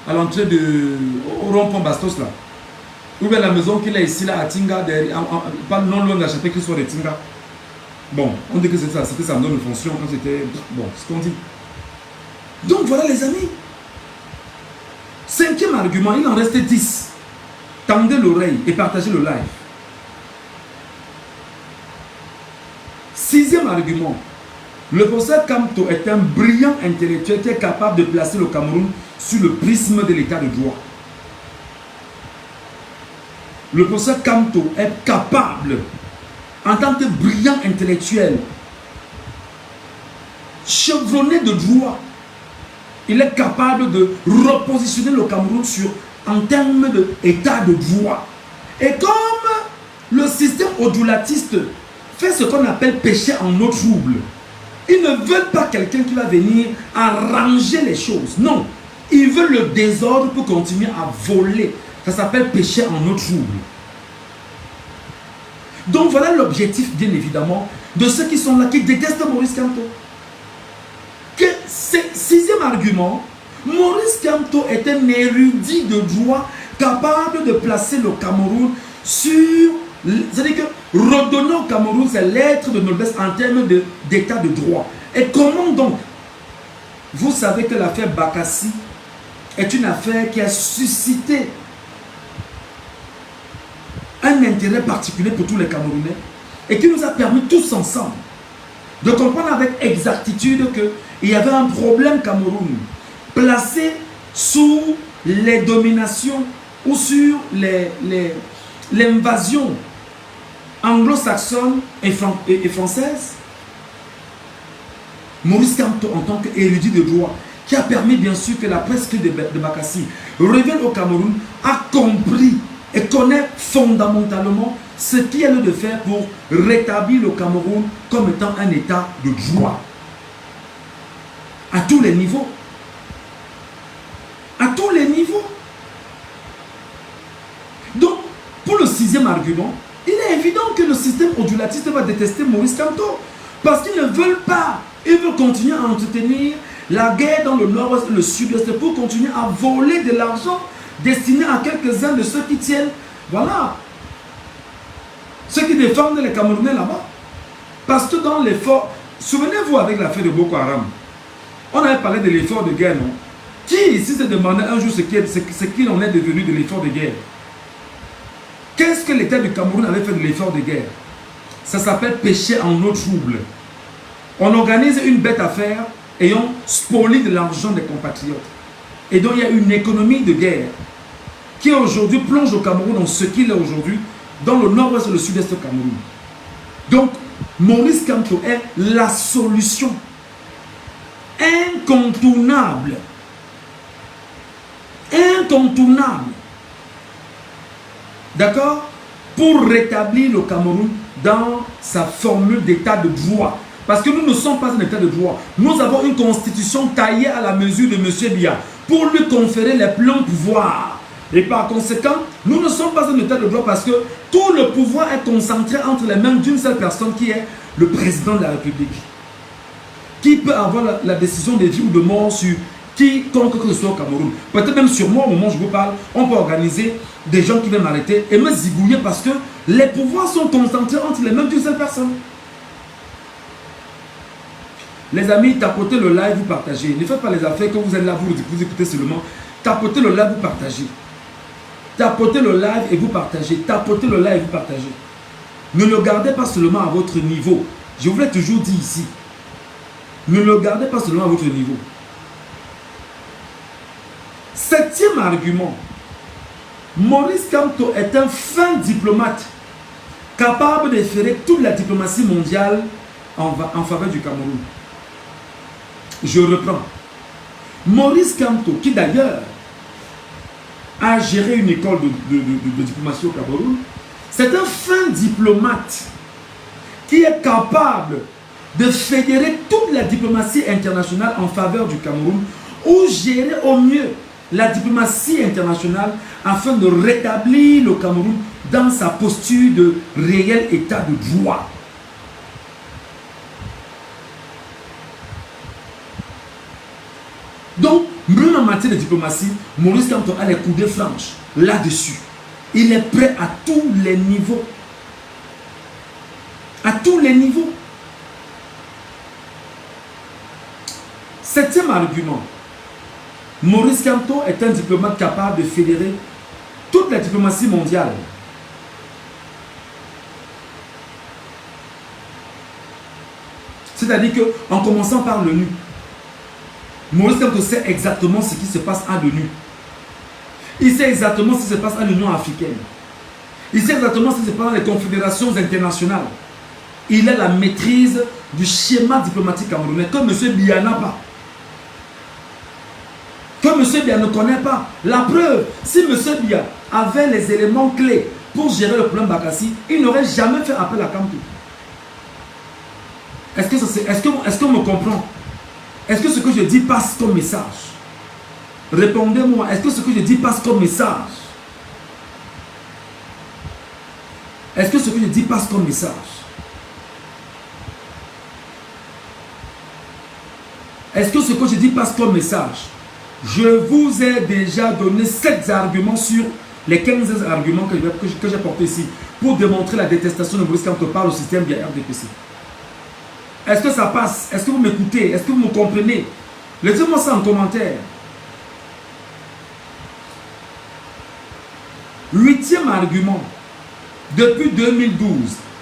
à l'entrée au rond-point Bastos là. Ou bien la maison qu'il a ici là à Tinga, pas non loin de la chapelle Christ de Tinga. Bon, on dit que c'était sa maison de fonction quand c'était... Bon, ce qu'on dit. Donc voilà les amis. 5e argument, il en restait 10. Tendez l'oreille et partagez le live. 6e argument. Le professeur Kamto est un brillant intellectuel qui est capable de placer le Cameroun sur le prisme de l'état de droit. Le professeur Kamto est capable, en tant que brillant intellectuel, chevronné de droit, il est capable de repositionner le Cameroun en termes d'état de droit. Et comme le système odulatiste fait ce qu'on appelle péché en eau trouble, ils ne veulent pas quelqu'un qui va venir arranger les choses. Non, ils veulent le désordre pour continuer à voler. Ça s'appelle péché en eau trouble. Donc voilà l'objectif, bien évidemment, de ceux qui sont là, qui détestent Maurice Kamto. C'est 6e argument, Maurice Kamto est un érudit de droit capable de placer le Cameroun sur... C'est-à-dire que redonner au Cameroun ses lettres de noblesse en termes d'état de droit. Et comment donc? Vous savez que l'affaire Bakassi est une affaire qui a suscité un intérêt particulier pour tous les Camerounais et qui nous a permis tous ensemble de comprendre avec exactitude qu'il y avait un problème Cameroun placé sous les dominations ou sur l'invasion anglo-saxonne et française. Maurice Kamto, en tant qu'érudit de droit, qui a permis bien sûr que la presse de Bakassi revienne au Cameroun, a compris et connaît fondamentalement ce qu'il y a lieu de faire pour rétablir le Cameroun comme étant un état de droit. À tous les niveaux. À tous les niveaux. Donc, pour le 6e argument, il est évident que le système odulatiste va détester Maurice Kamto. Parce qu'ils ne veulent pas. Ils veulent continuer à entretenir la guerre dans le nord-ouest et le sud-ouest pour continuer à voler de l'argent destiné à quelques-uns de ceux qui tiennent, voilà, ceux qui défendent les Camerounais là-bas. Parce que dans l'effort, souvenez-vous avec l'affaire de Boko Haram, on avait parlé de l'effort de guerre, non? Qui ici se demandait un jour ce qu'il en est devenu de l'effort de guerre? Qu'est-ce que l'État du Cameroun avait fait de l'effort de guerre? Ça s'appelle péché en eau trouble. On organise une bête à faire et on spolie de l'argent des compatriotes. Et donc il y a une économie de guerre qui aujourd'hui plonge au Cameroun dans ce qu'il est aujourd'hui, dans le nord-ouest et le sud-est du Cameroun. Donc Maurice Kamto est la solution incontournable. Incontournable. D'accord? Pour rétablir le Cameroun dans sa formule d'état de droit. Parce que nous ne sommes pas un état de droit. Nous avons une constitution taillée à la mesure de M. Biya pour lui conférer les pleins pouvoirs. Et par conséquent, nous ne sommes pas un état de droit parce que tout le pouvoir est concentré entre les mains d'une seule personne qui est le président de la République. Qui peut avoir la décision de vie ou de mort sur quiconque que ce soit au Cameroun. Peut-être même sur moi, au moment où je vous parle, on peut organiser des gens qui viennent m'arrêter et me zigouiller parce que les pouvoirs sont concentrés entre les mains d'une seule personne. Les amis, tapotez le live, vous partagez. Ne faites pas les affaires que vous êtes là, vous écoutez seulement. Tapotez le live, vous partagez. Tapotez le live et vous partagez. Tapotez le live et vous partagez. Ne le gardez pas seulement à votre niveau. Je vous l'ai toujours dit ici. Ne le gardez pas seulement à votre niveau. 7e argument. Maurice Kamto est un fin diplomate capable de faire toute la diplomatie mondiale en faveur du Cameroun. Je reprends. Maurice Kamto, qui d'ailleurs a géré une école de diplomatie au Cameroun, c'est un fin diplomate qui est capable de fédérer toute la diplomatie internationale en faveur du Cameroun ou gérer au mieux la diplomatie internationale afin de rétablir le Cameroun dans sa posture de réel état de droit. Donc, même en matière de diplomatie, Maurice Kamto a les coudées franches là-dessus. Il est prêt à tous les niveaux. À tous les niveaux. Septième argument. Maurice Kamto est un diplomate capable de fédérer toute la diplomatie mondiale. C'est-à-dire qu'en commençant par l'ONU, Maurice Kamto sait exactement ce qui se passe à l'ONU. Il sait exactement ce qui se passe à l'Union africaine. Il sait exactement ce qui se passe dans les confédérations internationales. Il a la maîtrise du schéma diplomatique camerounais que M. Biya n'a pas. Que M. Biya ne connaît pas. La preuve, si M. Biya avait les éléments clés pour gérer le problème Bakassi, il n'aurait jamais fait appel à Kamto. Est-ce qu'on me comprend? Est-ce que ce que je dis passe comme message? Répondez-moi, est-ce que ce que je dis passe comme message? Est-ce que ce que je dis passe comme message? Est-ce que ce que je dis passe comme message? Je vous ai déjà donné 7 arguments sur les 15 arguments que j'ai portés ici pour démontrer la détestation de Maurice Kamto par le système via RDPC. Est-ce que ça passe? Est-ce que vous m'écoutez? Est-ce que vous me comprenez? Laissez-moi ça en commentaire. 8e argument. Depuis 2012,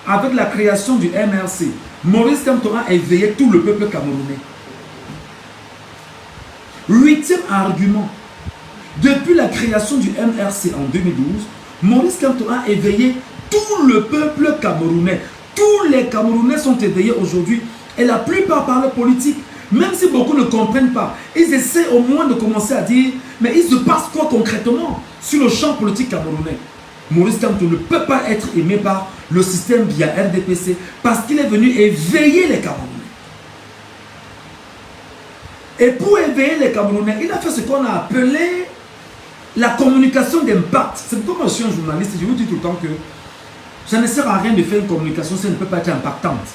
avec la création du MRC, Maurice Kamto a éveillé tout le peuple camerounais. 8e argument. Depuis la création du MRC en 2012, Maurice Kamto a éveillé tout le peuple camerounais. Tous les Camerounais sont éveillés aujourd'hui et la plupart parlent politique. Même si beaucoup ne comprennent pas, ils essaient au moins de commencer à dire mais il se passe quoi concrètement sur le champ politique camerounais. Maurice Kamto ne peut pas être aimé par le système via RDPC parce qu'il est venu éveiller les Camerounais. Et pour éveiller les Camerounais, il a fait ce qu'on a appelé la communication d'impact. C'est pourquoi moi je suis un journaliste et je vous dis tout le temps que ça ne sert à rien de faire une communication si elle ne peut pas être impactante.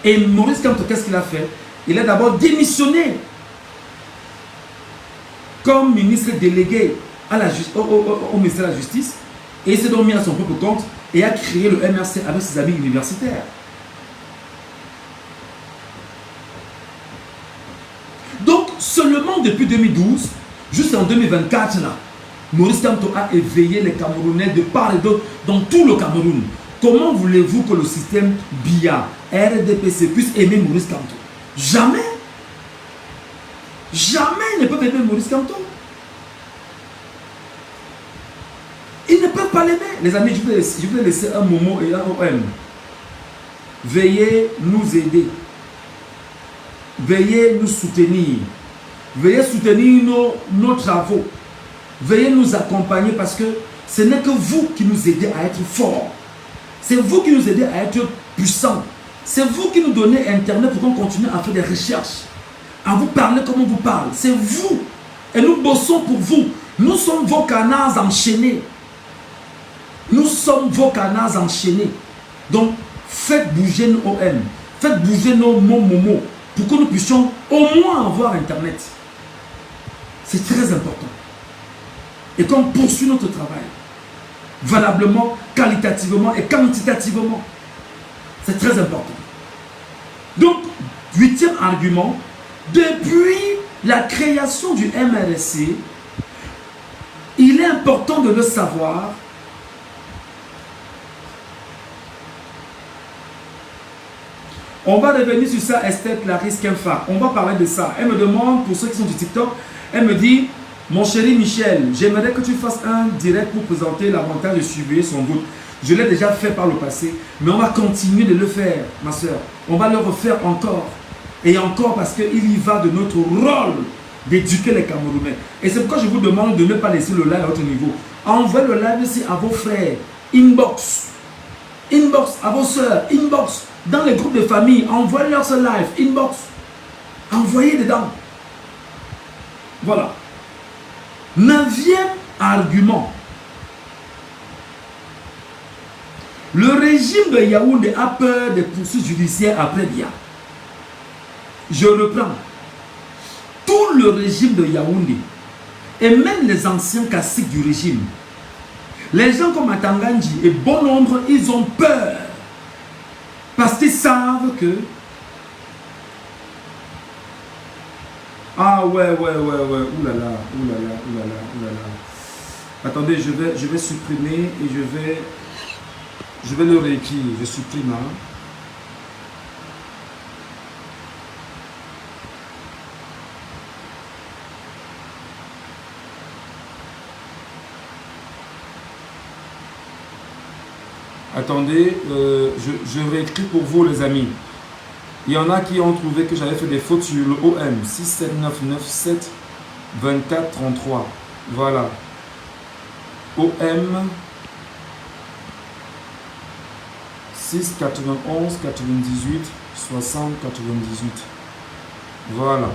Et Maurice Kamto, qu'est-ce qu'il a fait? Il a d'abord démissionné comme ministre délégué au ministère de la Justice et il s'est donc mis à son propre compte et a créé le MRC avec ses amis universitaires. Donc, seulement depuis 2012, jusqu'en 2024, là, Maurice Kamto a éveillé les Camerounais de part et d'autre dans tout le Cameroun. Comment voulez-vous que le système BIA, RDPC puisse aimer Maurice Kamto? Jamais. Jamais ils ne peuvent aimer Maurice Kamto. Ils ne peuvent pas l'aimer. Les amis, je vais laisser un Momo et un OM. Veuillez nous aider. Veuillez nous soutenir. Veuillez soutenir nos travaux. Veuillez nous accompagner parce que ce n'est que vous qui nous aidez à être forts. C'est vous qui nous aidez à être puissants. C'est vous qui nous donnez Internet pour qu'on continue à faire des recherches. À vous parler comme on vous parle. C'est vous. Et nous bossons pour vous. Nous sommes vos canards enchaînés. Nous sommes vos canards enchaînés. Donc, faites bouger nos OM. Faites bouger nos momo pour que nous puissions au moins avoir Internet. C'est très important. Et qu'on poursuit notre travail. Valablement, qualitativement et quantitativement. C'est très important. Donc, 8e argument, depuis la création du MRC, il est important de le savoir. On va revenir sur ça, Esther Clarisse Kemfa. On va parler de ça. Elle me demande, pour ceux qui sont du TikTok, elle me dit, mon chéri Michel, j'aimerais que tu fasses un direct pour présenter l'avantage de surveiller son vote. Je l'ai déjà fait par le passé, mais on va continuer de le faire, ma soeur. On va le refaire encore et encore parce qu'il y va de notre rôle d'éduquer les Camerounais. Et c'est pourquoi je vous demande de ne pas laisser le live à votre niveau. Envoyez le live aussi à vos frères. Inbox. Inbox à vos soeurs. Inbox dans les groupes de famille. Envoyez-leur ce live. Inbox. Envoyez dedans. Voilà. 9e argument. Le régime de Yaoundé a peur des poursuites judiciaires après Bia. Je reprends. Tout le régime de Yaoundé et même les anciens caciques du régime, les gens comme Atangandji et bon nombre, ils ont peur parce qu'ils savent que ah ouais, oulala. Attendez, je vais supprimer et je vais le réécrire. Je supprime. Hein. Attendez, je réécris pour vous les amis. Il y en a qui ont trouvé que j'avais fait des fautes sur le OM 67997 24 33. Voilà. OM 691 98 60 98. Voilà.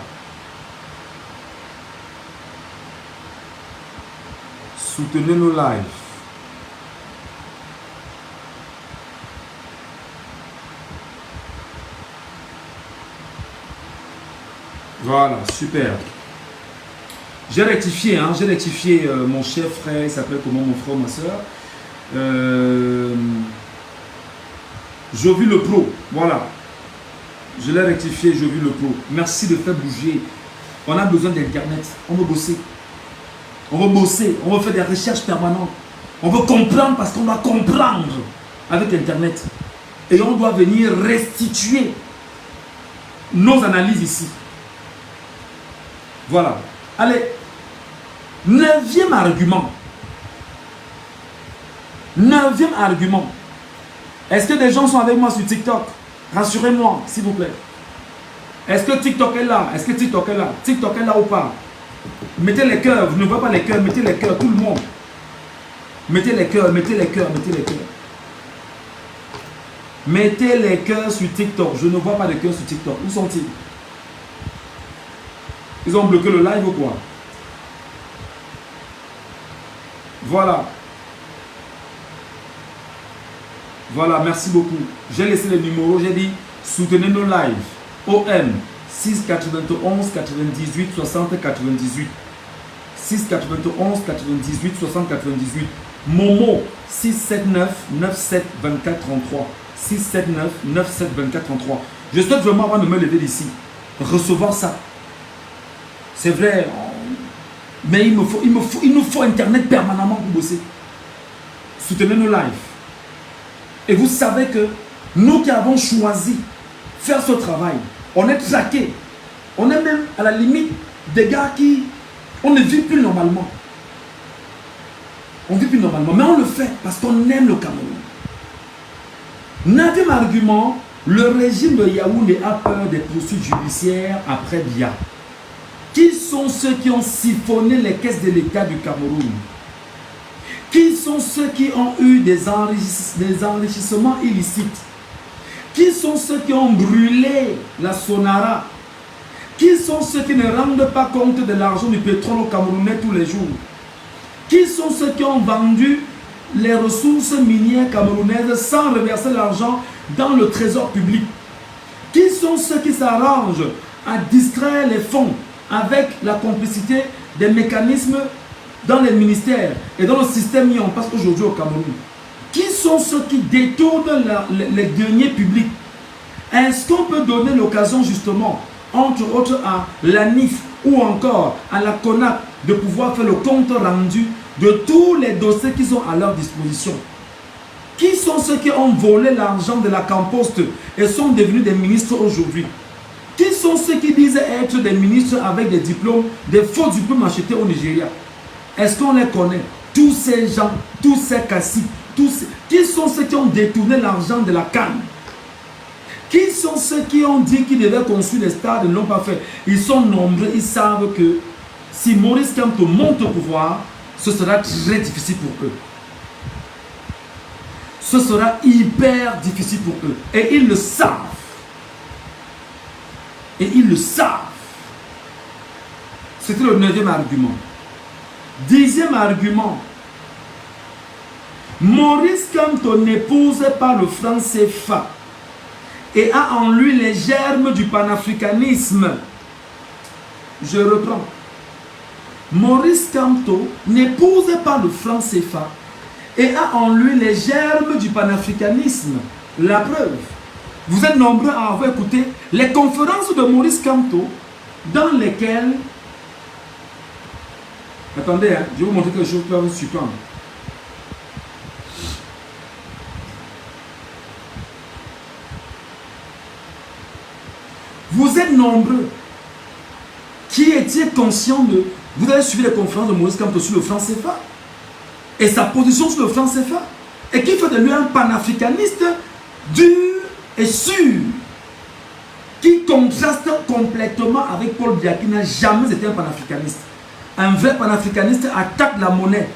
Soutenez nos lives. Voilà, super. J'ai rectifié, hein, mon cher frère, il s'appelle comment mon frère, ma soeur. Jovi le Pro, voilà. Je l'ai rectifié, Jovi le Pro. Merci de faire bouger. On a besoin d'Internet, on veut bosser. On veut bosser, on veut faire des recherches permanentes. On veut comprendre parce qu'on doit comprendre avec Internet. Et on doit venir restituer nos analyses ici. Voilà. Allez, 9e argument. 9e argument. Est-ce que des gens sont avec moi sur TikTok? Rassurez-moi, s'il vous plaît. Est-ce que TikTok est là? Est-ce que TikTok est là? TikTok est là ou pas? Mettez les cœurs. Vous ne voyez pas les cœurs. Mettez les cœurs, tout le monde. Mettez les cœurs, mettez les cœurs, mettez les cœurs. Mettez les cœurs sur TikTok. Je ne vois pas de cœurs sur TikTok. Où sont-ils? Ils ont bloqué le live ou quoi? Voilà. Voilà, merci beaucoup. J'ai laissé les numéros, j'ai dit soutenez nos lives. OM 691 98 60 98. 691 98 60 98. Momo 679 97 24 33. 679 97 24 33. Je souhaite vraiment avant de me lever d'ici recevoir ça. C'est vrai, mais il nous faut Internet permanemment pour bosser. Soutenez nos lives. Et vous savez que nous qui avons choisi faire ce travail, on est traqués. On est même à la limite des gars qui, on ne vit plus normalement. On ne vit plus normalement, mais on le fait parce qu'on aime le Cameroun. 9e argument, le régime de Yaoundé a peur des poursuites judiciaires après Bia. Qui sont ceux qui ont siphonné les caisses de l'État du Cameroun? Qui sont ceux qui ont eu des enrichissements illicites? Qui sont ceux qui ont brûlé la Sonara? Qui sont ceux qui ne rendent pas compte de l'argent du pétrole au Camerounais tous les jours? Qui sont ceux qui ont vendu les ressources minières camerounaises sans reverser l'argent dans le trésor public? Qui sont ceux qui s'arrangent à distraire les fonds avec la complicité des mécanismes dans les ministères et dans le système mis en place aujourd'hui au Cameroun? Qui sont ceux qui détournent les deniers publics? Est-ce qu'on peut donner l'occasion justement, entre autres à l'ANIF ou encore à la CONAC, de pouvoir faire le compte rendu de tous les dossiers qui sont à leur disposition? Qui sont ceux qui ont volé l'argent de la Camposte et sont devenus des ministres aujourd'hui? Qui sont ceux qui disent être des ministres avec des diplômes, des faux diplômes achetés au Nigeria? Est-ce qu'on les connaît? Tous ces gens, tous ces caciques, qui sont ceux qui ont détourné l'argent de la canne? Qui sont ceux qui ont dit qu'ils devaient construire des stades et ne l'ont pas fait? Ils sont nombreux, ils savent que si Maurice Kamto monte au pouvoir, ce sera très difficile pour eux. Ce sera hyper difficile pour eux. Et ils le savent. Et ils le savent. C'était le 9e argument. 10e argument. Maurice Kamto n'épouse pas le franc CFA et a en lui les germes du panafricanisme. Je reprends. Maurice Kamto n'épouse pas le franc CFA et a en lui les germes du panafricanisme. La preuve. Vous êtes nombreux à avoir écouté les conférences de Maurice Kamto dans lesquelles... Attendez, hein, je vais vous montrer quelque chose qui va vous surprendre. Vous êtes nombreux qui étiez conscients de... Vous avez suivi les conférences de Maurice Kamto sur le franc CFA et sa position sur le franc CFA et qui fait de lui un panafricaniste dur et sûr qui contraste complètement avec Paul Biya qui n'a jamais été un panafricaniste. Un vrai panafricaniste attaque la monnaie.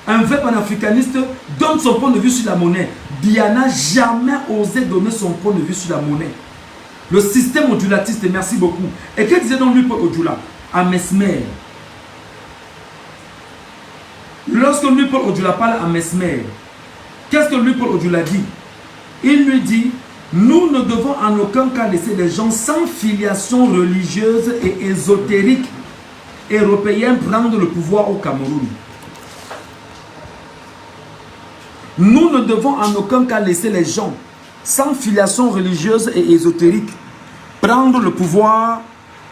Un vrai panafricaniste donne son point de vue sur la monnaie. Biya n'a jamais osé donner son point de vue sur la monnaie. Le système odulatiste, merci beaucoup. Et que disait donc lui Paul Odula à Mesmer? Lorsque lui Paul Odula parle à Mesmer, qu'est-ce que lui Paul Odula dit? Il lui dit, nous ne devons en aucun cas laisser des gens sans filiation religieuse et ésotérique européen prendre le pouvoir au Cameroun. Nous ne devons en aucun cas laisser les gens sans filiation religieuse et ésotérique prendre le pouvoir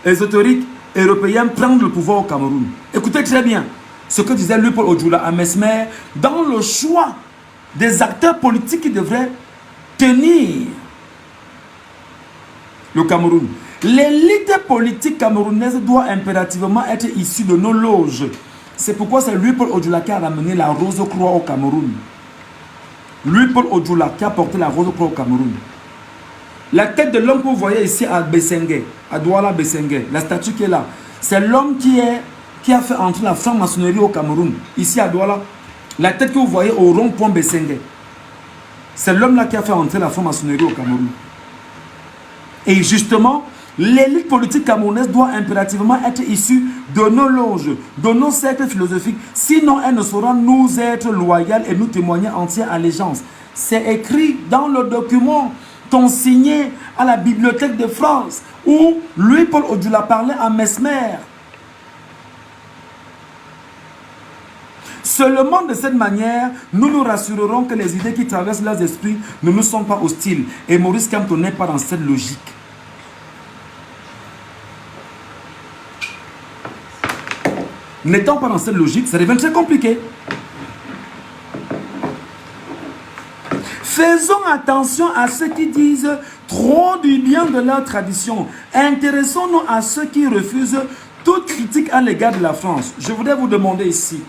ésotérique européen prendre le pouvoir au Cameroun. Écoutez très bien ce que disait lui Paul Odula à Mesmer dans le choix des acteurs politiques qui devraient tenir le Cameroun. L'élite politique camerounaise doit impérativement être issue de nos loges. C'est pourquoi c'est lui Paul Odula qui a ramené la Rose-Croix au Cameroun. Lui Paul Odula qui a porté la Rose-Croix au Cameroun. La tête de l'homme que vous voyez ici à Bessengue, à Douala Bessengue, la statue qui est là, c'est l'homme qui a fait entrer la franc-maçonnerie au Cameroun, ici à Douala. La tête que vous voyez au rond-point Bessengue, c'est l'homme-là qui a fait entrer la franc-maçonnerie au Cameroun. Et justement, l'élite politique camerounaise doit impérativement être issue de nos loges, de nos cercles philosophiques. Sinon, elle ne saura nous être loyale et nous témoigner entière allégeance. C'est écrit dans le document consigné à la Bibliothèque de France où lui, Paul Odula, parlait à Mesmer. Seulement de cette manière, nous nous rassurerons que les idées qui traversent leurs esprits ne nous sont pas hostiles. Et Maurice Kamto n'est pas dans cette logique. N'étant pas dans cette logique, ça devient très compliqué. Faisons attention à ceux qui disent trop du bien de leur tradition. Intéressons-nous à ceux qui refusent toute critique à l'égard de la France. Je voudrais vous demander ici,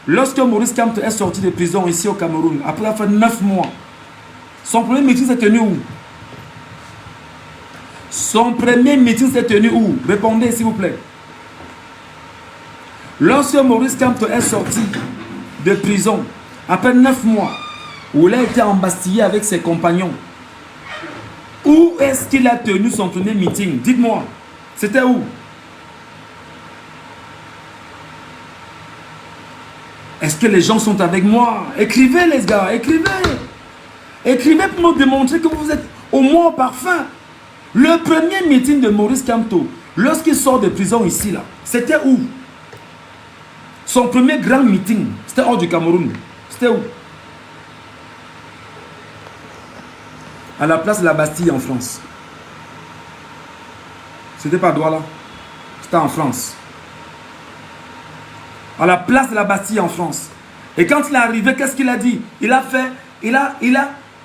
lorsque Maurice Kamto est sorti de prison ici au Cameroun, après avoir fait 9 mois, son premier meeting s'est tenu où? Son premier meeting s'est tenu où? Répondez s'il vous plaît. Lorsque Maurice Kamto est sorti de prison, après 9 mois, où il a été embastillé avec ses compagnons, où est-ce qu'il a tenu son premier meeting? Dites-moi, c'était où? Est-ce que les gens sont avec moi? Écrivez les gars, écrivez. Écrivez pour me démontrer que vous êtes au moins au parfum. Le premier meeting de Maurice Kamto, lorsqu'il sort de prison ici, là, c'était où? Son premier grand meeting, c'était hors du Cameroun. C'était où? À la place de la Bastille en France. C'était pas Douala. C'était en France. À la place de la Bastille en France. Et quand il est arrivé, qu'est-ce qu'il a dit? Il a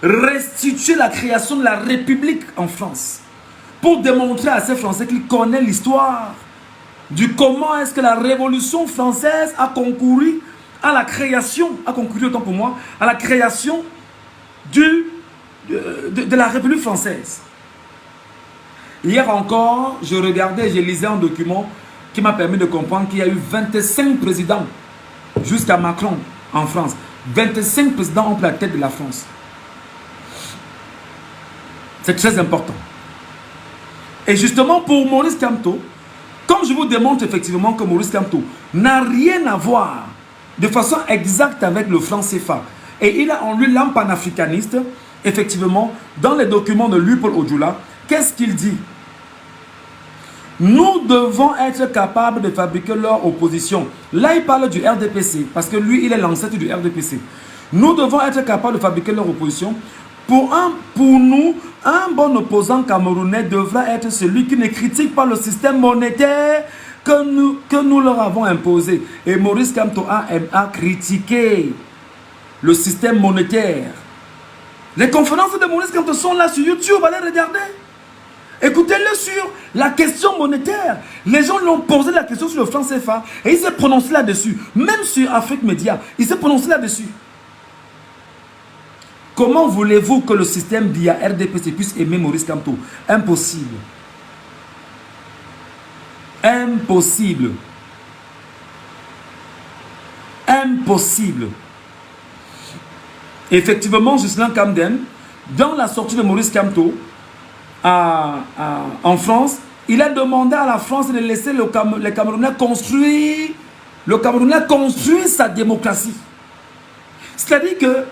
restitué la création de la République en France. Pour démontrer à ces Français qu'il connaît l'histoire du comment est-ce que la Révolution française a concouru à la création, a concouru autant pour moi, à la création du de la République française. Hier encore, je regardais, je lisais un document qui m'a permis de comprendre qu'il y a eu 25 présidents jusqu'à Macron en France. 25 présidents ont pris la tête de la France. C'est très important. Et justement pour Maurice Kamto, comme je vous démontre effectivement que Maurice Kamto n'a rien à voir de façon exacte avec le franc CFA, et il a en lui l'âme panafricaniste, effectivement, dans les documents de lui, Paul Odjoula, qu'est-ce qu'il dit? Nous devons être capables de fabriquer leur opposition. Là, il parle du RDPC, parce que lui, il est l'ancêtre du RDPC. Nous devons être capables de fabriquer leur opposition. Pour nous, un bon opposant camerounais devra être celui qui ne critique pas le système monétaire que nous leur avons imposé. Et Maurice Kamto a critiqué le système monétaire. Les conférences de Maurice Kamto sont là sur YouTube, allez regarder. Écoutez-le sur la question monétaire. Les gens lui ont posé la question sur le franc CFA et il s'est prononcé là-dessus. Même sur Afrique Média, il s'est prononcé là-dessus. Comment voulez-vous que le système via RDPC puisse aimer Maurice Kamto? Impossible. Impossible. Impossible. Effectivement, Ghislain Camden, dans la sortie de Maurice Kamto, en France, il a demandé à la France de laisser les Camerounais construire sa démocratie. C'est-à-dire que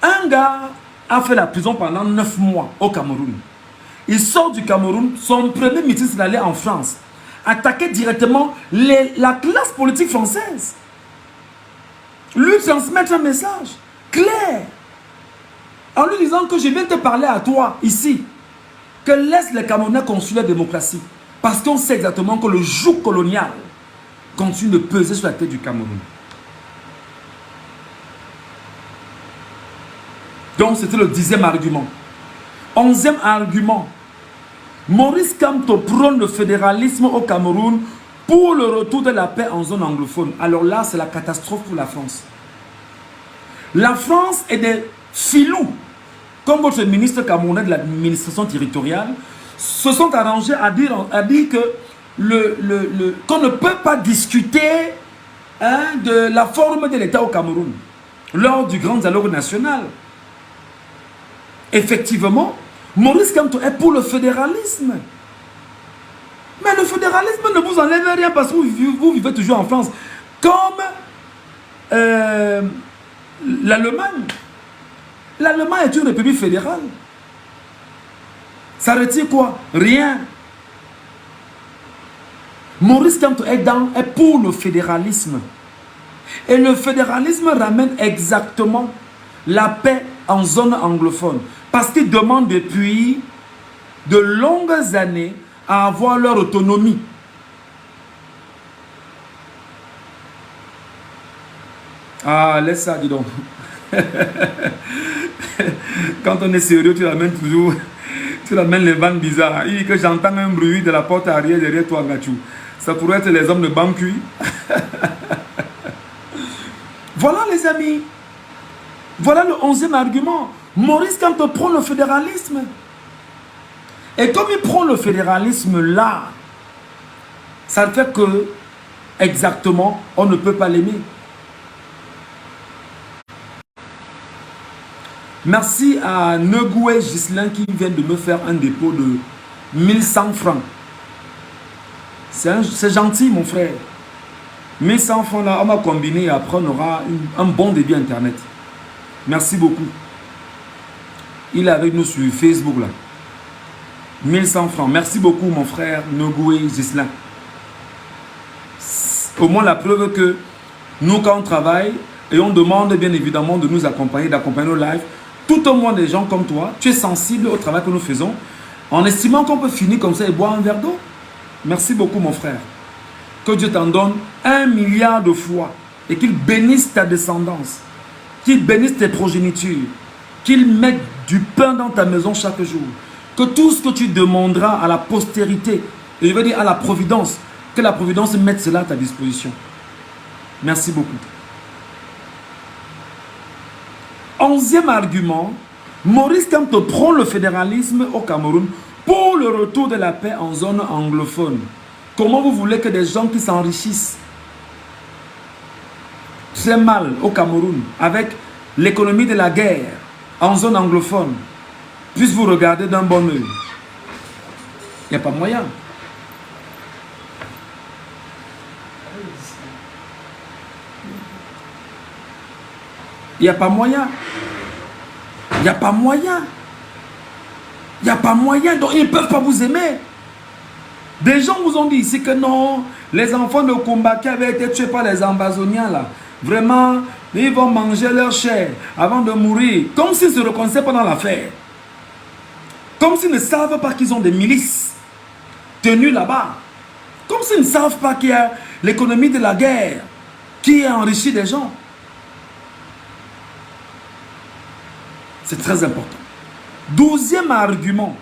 un gars a fait la prison pendant 9 mois au Cameroun. Il sort du Cameroun, son premier meeting c'est d'aller en France, attaquer directement la classe politique française, lui transmettre un message clair, en lui disant que je viens te parler à toi ici, que laisse les Camerounais construire la démocratie. Parce qu'on sait exactement que le joug colonial continue de peser sur la tête du Cameroun. Donc c'était le 10e argument. 11e argument. Maurice Kamto prône le fédéralisme au Cameroun pour le retour de la paix en zone anglophone. Alors là, c'est la catastrophe pour la France. La France est des filous, comme votre ministre camerounais de l'administration territoriale, se sont arrangés à dire que qu'on ne peut pas discuter de la forme de l'État au Cameroun lors du grand dialogue national. Effectivement, Maurice Kamto est pour le fédéralisme. Mais le fédéralisme ne vous enlève rien parce que vous vivez toujours en France. Comme l'Allemagne. L'Allemagne est une république fédérale. Ça retire quoi? Rien. Maurice Kamto est pour le fédéralisme. Et le fédéralisme ramène exactement la paix en zone anglophone. Parce qu'ils demandent depuis de longues années à avoir leur autonomie. Ah, laisse ça, dis donc. Quand on est sérieux, tu l'amènes toujours, tu l'amènes les vannes bizarres. Il dit que j'entends un bruit de la porte arrière derrière toi, Gachou. Ça pourrait être les hommes de Bamcui. Voilà les amis. Voilà le 11e argument. Maurice Kamto prend le fédéralisme. Et comme il prend le fédéralisme là, ça fait que, exactement, on ne peut pas l'aimer. Merci à Negoué Ghislain qui vient de me faire un dépôt de 1100 francs. C'est gentil, mon frère. 1100 francs là, on va combiner et après on aura un bon débit internet. Merci beaucoup. Il est avec nous sur Facebook là. 1100 francs. Merci beaucoup, mon frère Negoué Ghislain. Au moins la preuve que nous, quand on travaille et on demande bien évidemment de nous accompagner, d'accompagner nos lives, tout au moins des gens comme toi, tu es sensible au travail que nous faisons, en estimant qu'on peut finir comme ça et boire un verre d'eau. Merci beaucoup, mon frère. Que Dieu t'en donne 1 milliard de fois et qu'il bénisse ta descendance, qu'il bénisse tes progénitures, qu'il mette du pain dans ta maison chaque jour, que tout ce que tu demanderas à la postérité, et je veux dire à la providence, que la providence mette cela à ta disposition. Merci beaucoup. 11e argument, Maurice Kamto prend le fédéralisme au Cameroun pour le retour de la paix en zone anglophone. Comment vous voulez que des gens qui s'enrichissent très mal au Cameroun avec l'économie de la guerre en zone anglophone puissent vous regarder d'un bon œil? Il n'y a pas moyen. Il n'y a pas moyen. Il n'y a pas moyen. Il n'y a pas moyen. Donc ils ne peuvent pas vous aimer. Des gens vous ont dit ici que non, les enfants de combat qui avaient été tués par les ambazoniens là, vraiment, ils vont manger leur chair avant de mourir. Comme s'ils ne se reconnaissaient pas dans l'affaire. Comme s'ils ne savent pas qu'ils ont des milices tenues là-bas. Comme s'ils ne savent pas qu'il y a l'économie de la guerre qui a enrichi des gens. C'est très important. 12e argument.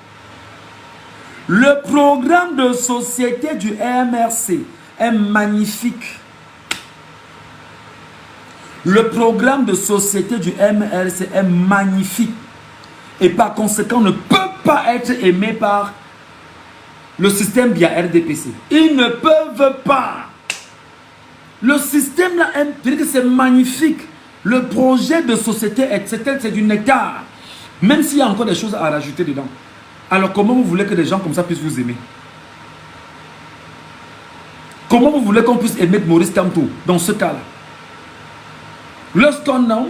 Le programme de société du MRC est magnifique. Le programme de société du MRC est magnifique. Et par conséquent, ne peut pas être aimé par le système via RDPC. Ils ne peuvent pas. Le système là, c'est magnifique. Le projet de société, etc., c'est du nectar. Même s'il y a encore des choses à rajouter dedans. Alors comment vous voulez que des gens comme ça puissent vous aimer? Comment vous voulez qu'on puisse aimer Maurice Kamto dans ce cas-là? Lorsqu'on a,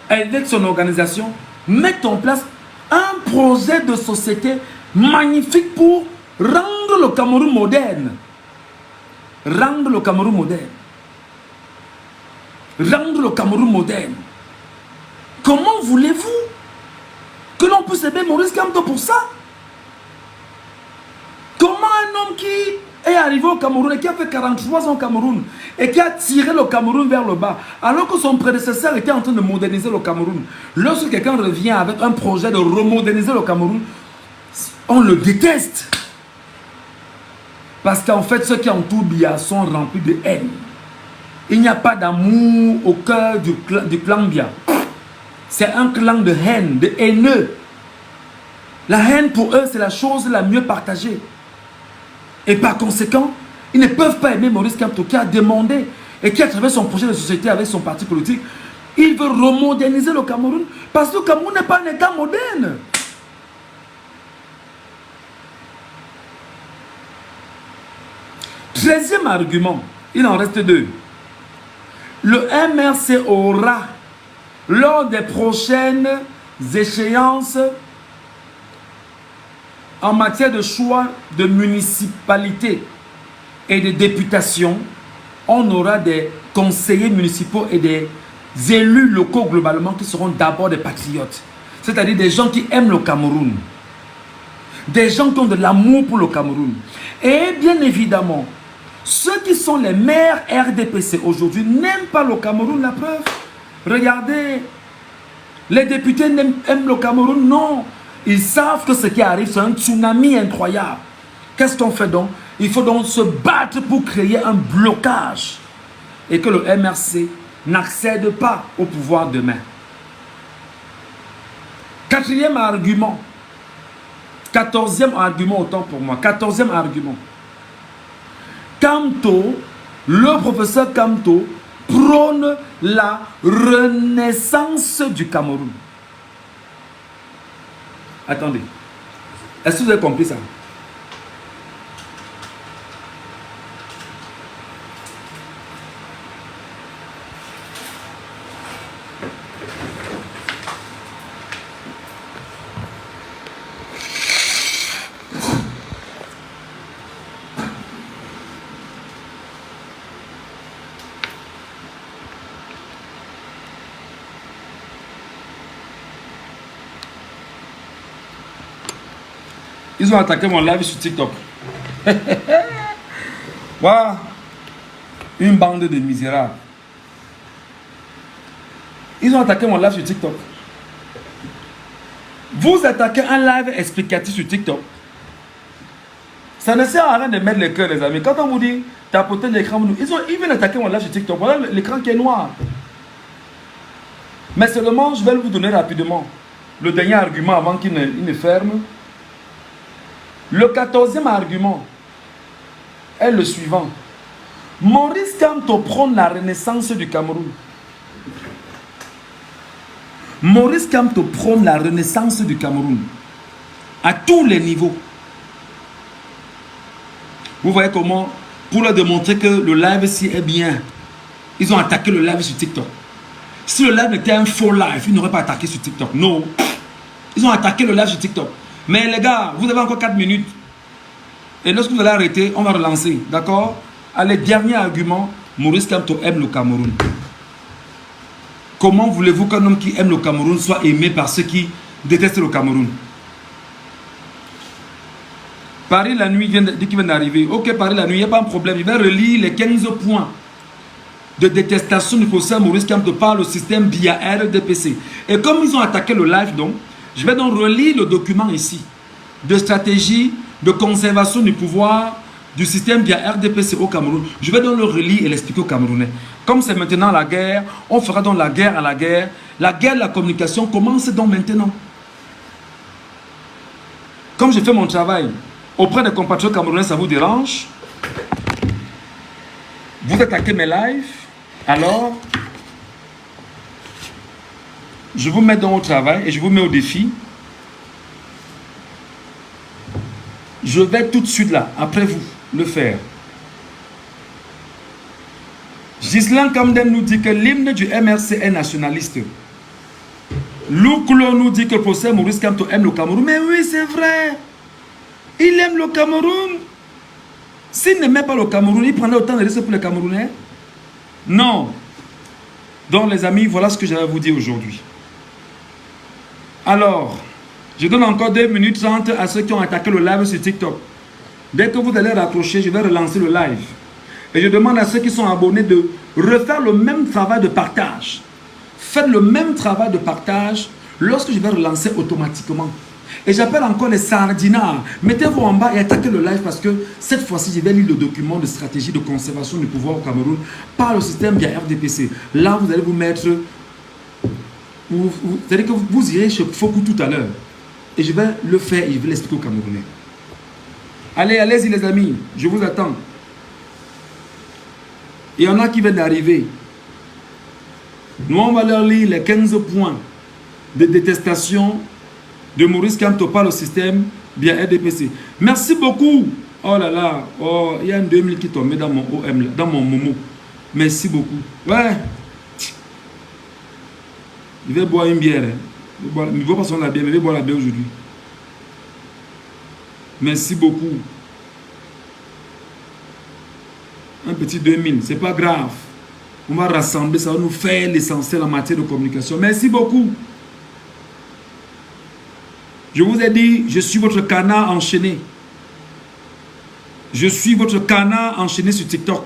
avec son organisation, met en place un projet de société magnifique pour rendre le Cameroun moderne. Rendre le Cameroun moderne. Rendre le Cameroun moderne. Comment voulez-vous que l'on puisse aimer Maurice Kamto pour ça? Comment un homme qui est arrivé au Cameroun et qui a fait 43 ans au Cameroun et qui a tiré le Cameroun vers le bas, alors que son prédécesseur était en train de moderniser le Cameroun, lorsque quelqu'un revient avec un projet de remoderniser le Cameroun, on le déteste. Parce qu'en fait, ceux qui entourent Biya sont remplis de haine. Il n'y a pas d'amour au cœur du clan Biya. C'est un clan de haine, de haineux. La haine pour eux, c'est la chose la mieux partagée. Et par conséquent, ils ne peuvent pas aimer Maurice Kamto qui a demandé et qui a travers son projet de société avec son parti politique, il veut remoderniser le Cameroun parce que le Cameroun n'est pas un État moderne. Treizième argument, il en reste deux. Le MRC aura, lors des prochaines échéances en matière de choix de municipalité et de députation, on aura des conseillers municipaux et des élus locaux globalement qui seront d'abord des patriotes. C'est-à-dire des gens qui aiment le Cameroun. Des gens qui ont de l'amour pour le Cameroun. Et bien évidemment, ceux qui sont les maires RDPC aujourd'hui n'aiment pas le Cameroun, la preuve. Regardez, les députés aiment le Cameroun, non. Ils savent que ce qui arrive, c'est un tsunami incroyable. Qu'est-ce qu'on fait donc? Il faut donc se battre pour créer un blocage et que le MRC n'accède pas au pouvoir demain. Quatrième argument. 14e argument, autant pour moi. 14e argument. Kamto, le professeur Kamto, prône la renaissance du Cameroun. Attendez. Est-ce que vous avez compris ça? Ils ont attaqué mon live sur TikTok. Voilà. Une bande de misérables. Ils ont attaqué mon live sur TikTok. Vous attaquez un live explicatif sur TikTok. Ça ne sert à rien de mettre le cœur, les amis. Quand on vous dit tapoter l'écran, ils viennent attaquer mon live sur TikTok. Voilà l'écran qui est noir. Mais seulement, je vais vous donner rapidement Le dernier argument avant qu'il ne ferme. Le 14e argument est le suivant. Maurice Kamto prône la renaissance du Cameroun. Maurice Kamto prône la renaissance du Cameroun à tous les niveaux. Vous voyez comment, pour leur démontrer que le live ici est bien, ils ont attaqué le live sur TikTok. Si le live était un faux live, ils n'auraient pas attaqué sur TikTok. Non. Ils ont attaqué le live sur TikTok. Mais les gars, vous avez encore 4 minutes. Et lorsque vous allez arrêter, on va relancer. D'accord? Allez, dernier argument. Maurice Kamto aime le Cameroun. Comment voulez-vous qu'un homme qui aime le Cameroun soit aimé par ceux qui détestent le Cameroun? Paris la nuit dit qu'il vient d'arriver. Ok, Paris la nuit, il n'y a pas un problème. Je vais relire les 15 points de détestation du professeur Maurice Kamto par le système via RDPC. Et comme ils ont attaqué le live, donc, je vais donc relire le document ici de stratégie de conservation du pouvoir du système via RDPC au Cameroun. Je vais donc le relire et l'expliquer aux Camerounais. Comme c'est maintenant la guerre, on fera donc la guerre à la guerre. La guerre de la communication commence donc maintenant. Comme je fais mon travail auprès des compatriotes camerounais, ça vous dérange? Vous attaquez mes lives, alors je vous mets dans au travail et je vous mets au défi. Je vais tout de suite là, après vous, le faire. Ghislain Kamden nous dit que l'hymne du MRC est nationaliste. Louklo nous dit que le professeur Maurice Kamto aime le Cameroun. Mais oui, c'est vrai. Il aime le Cameroun. S'il n'aimait pas le Cameroun, il prendrait autant de risques pour les Camerounais? Non. Donc les amis, voilà ce que j'avais à vous dire aujourd'hui. Alors, je donne encore 2 minutes 30 à ceux qui ont attaqué le live sur TikTok. Dès que vous allez raccrocher, je vais relancer le live. Et je demande à ceux qui sont abonnés de refaire le même travail de partage. Faites le même travail de partage lorsque je vais relancer automatiquement. Et j'appelle encore les sardinards. Mettez-vous en bas et attaquez le live parce que cette fois-ci, je vais lire le document de stratégie de conservation du pouvoir au Cameroun par le système via RDPC. Là, vous allez vous mettre... C'est-à-dire que vous irez chez Fokou tout à l'heure. Et je vais le faire et je vais l'expliquer aux Camerounais. Allez, allez-y les amis, je vous attends. Il y en a qui viennent d'arriver. Nous, on va leur lire les 15 points de détestation de Maurice Kamto par le système via RDPC. Merci beaucoup. Oh là là, oh, il y a un 2000 qui tombait dans mon OM, là, dans mon Momo. Merci beaucoup. Ouais. Je vais boire une bière. Je ne vais pas prendre la bière, mais je vais boire la bière aujourd'hui. Merci beaucoup. Un petit 2000, c'est pas grave. On va rassembler, ça va nous faire l'essentiel en matière de communication. Merci beaucoup. Je vous ai dit, je suis votre canard enchaîné. Je suis votre canard enchaîné sur TikTok.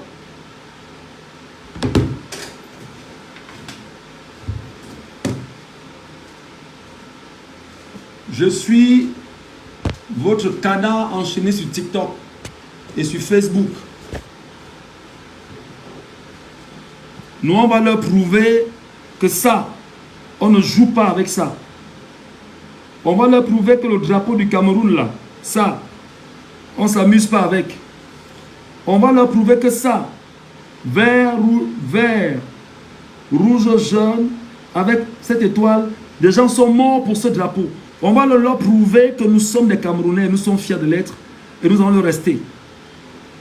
Je suis votre canard enchaîné sur TikTok et sur Facebook. Nous, on va leur prouver que ça, on ne joue pas avec ça. On va leur prouver que le drapeau du Cameroun, là, ça, on ne s'amuse pas avec. On va leur prouver que ça, vert, rouge, jaune, avec cette étoile, des gens sont morts pour ce drapeau. On va leur prouver que nous sommes des Camerounais, nous sommes fiers de l'être et nous allons le rester.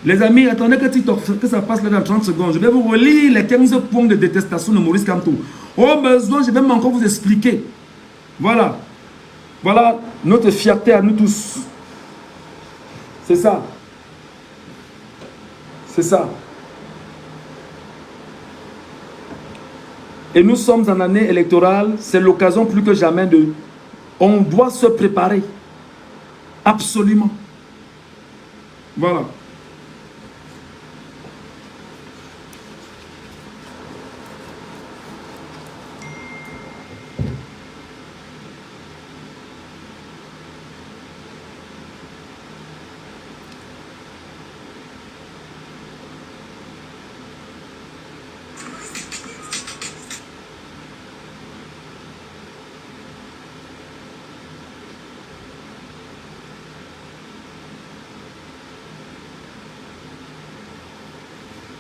Les amis, attendez que TikTok, que ça passe là dans 30 secondes. Je vais vous relire les 15 points de détestation de Maurice Kamto. Au besoin, je vais même encore vous expliquer. Voilà. Voilà notre fierté à nous tous. C'est ça. C'est ça. Et nous sommes en année électorale. C'est l'occasion plus que jamais de... On doit se préparer. Absolument. Voilà.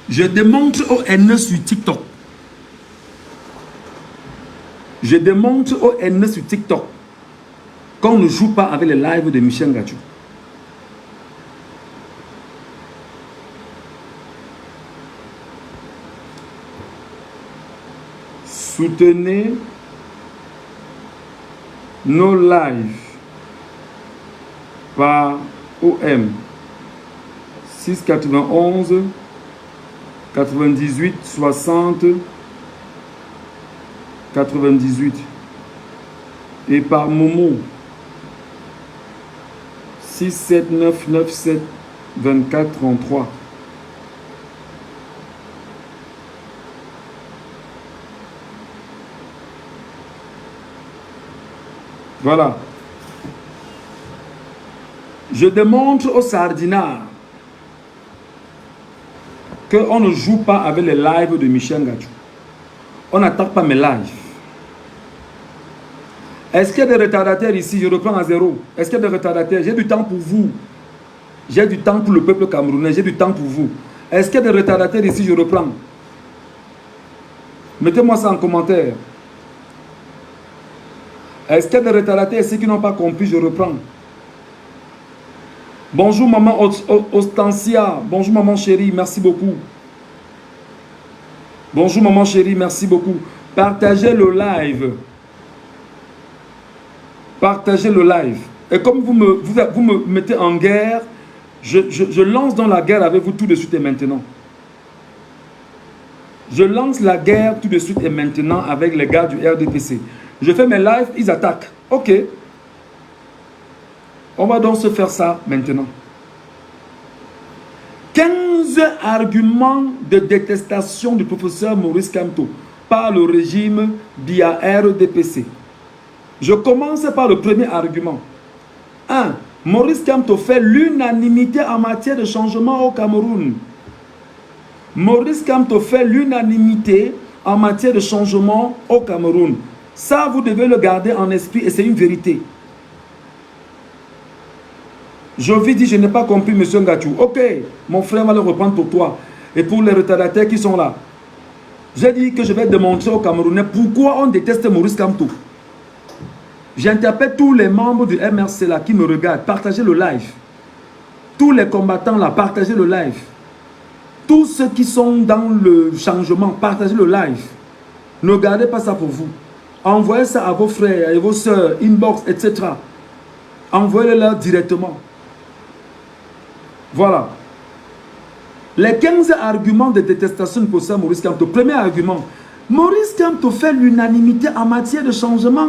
Je démontre aux haineux sur TikTok. Je démontre aux haineux sur TikTok qu'on ne joue pas avec les lives de Michel Ngachu. Soutenez nos lives par OM 691 98 60 98 et par Momo 67997 24 33. Voilà. Je démontre aux sardinards qu'on ne joue pas avec les lives de Michel Ngachu. On n'attaque pas mes lives. Est-ce qu'il y a des retardataires ici? Je reprends à zéro. Est-ce qu'il y a des retardataires? J'ai du temps pour vous. J'ai du temps pour le peuple camerounais. J'ai du temps pour vous. Est-ce qu'il y a des retardataires ici? Je reprends. Mettez-moi ça en commentaire. Est-ce qu'il y a des retardataires ici qui n'ont pas compris? Je reprends. Bonjour maman Ostancia. Bonjour maman chérie. Merci beaucoup. Bonjour maman chérie. Merci beaucoup. Partagez le live. Partagez le live. Et comme vous me mettez en guerre, je lance dans la guerre avec vous tout de suite et maintenant. Je lance la guerre tout de suite et maintenant avec les gars du RDPC. Je fais mes lives, ils attaquent. Ok. On va donc se faire ça maintenant. 15 arguments de détestation du professeur Maurice Kamto par le régime via RDPC. Je commence par le premier argument. 1. Maurice Kamto fait l'unanimité en matière de changement au Cameroun. Maurice Kamto fait l'unanimité en matière de changement au Cameroun. Ça, vous devez le garder en esprit et c'est une vérité. Jovi dit, je n'ai pas compris, monsieur Ngachu. Ok, mon frère va le reprendre pour toi. Et pour les retardataires qui sont là. J'ai dit que je vais démontrer aux Camerounais pourquoi on déteste Maurice Kamto. J'interpelle tous les membres du MRC là qui me regardent. Partagez le live. Tous les combattants là, partagez le live. Tous ceux qui sont dans le changement, partagez le live. Ne gardez pas ça pour vous. Envoyez ça à vos frères, à vos soeurs, inbox, etc. Envoyez-le là directement. Voilà. Les 15 arguments de détestation du professeur Maurice Kamto. Premier argument. Maurice Kamto fait l'unanimité en matière de changement.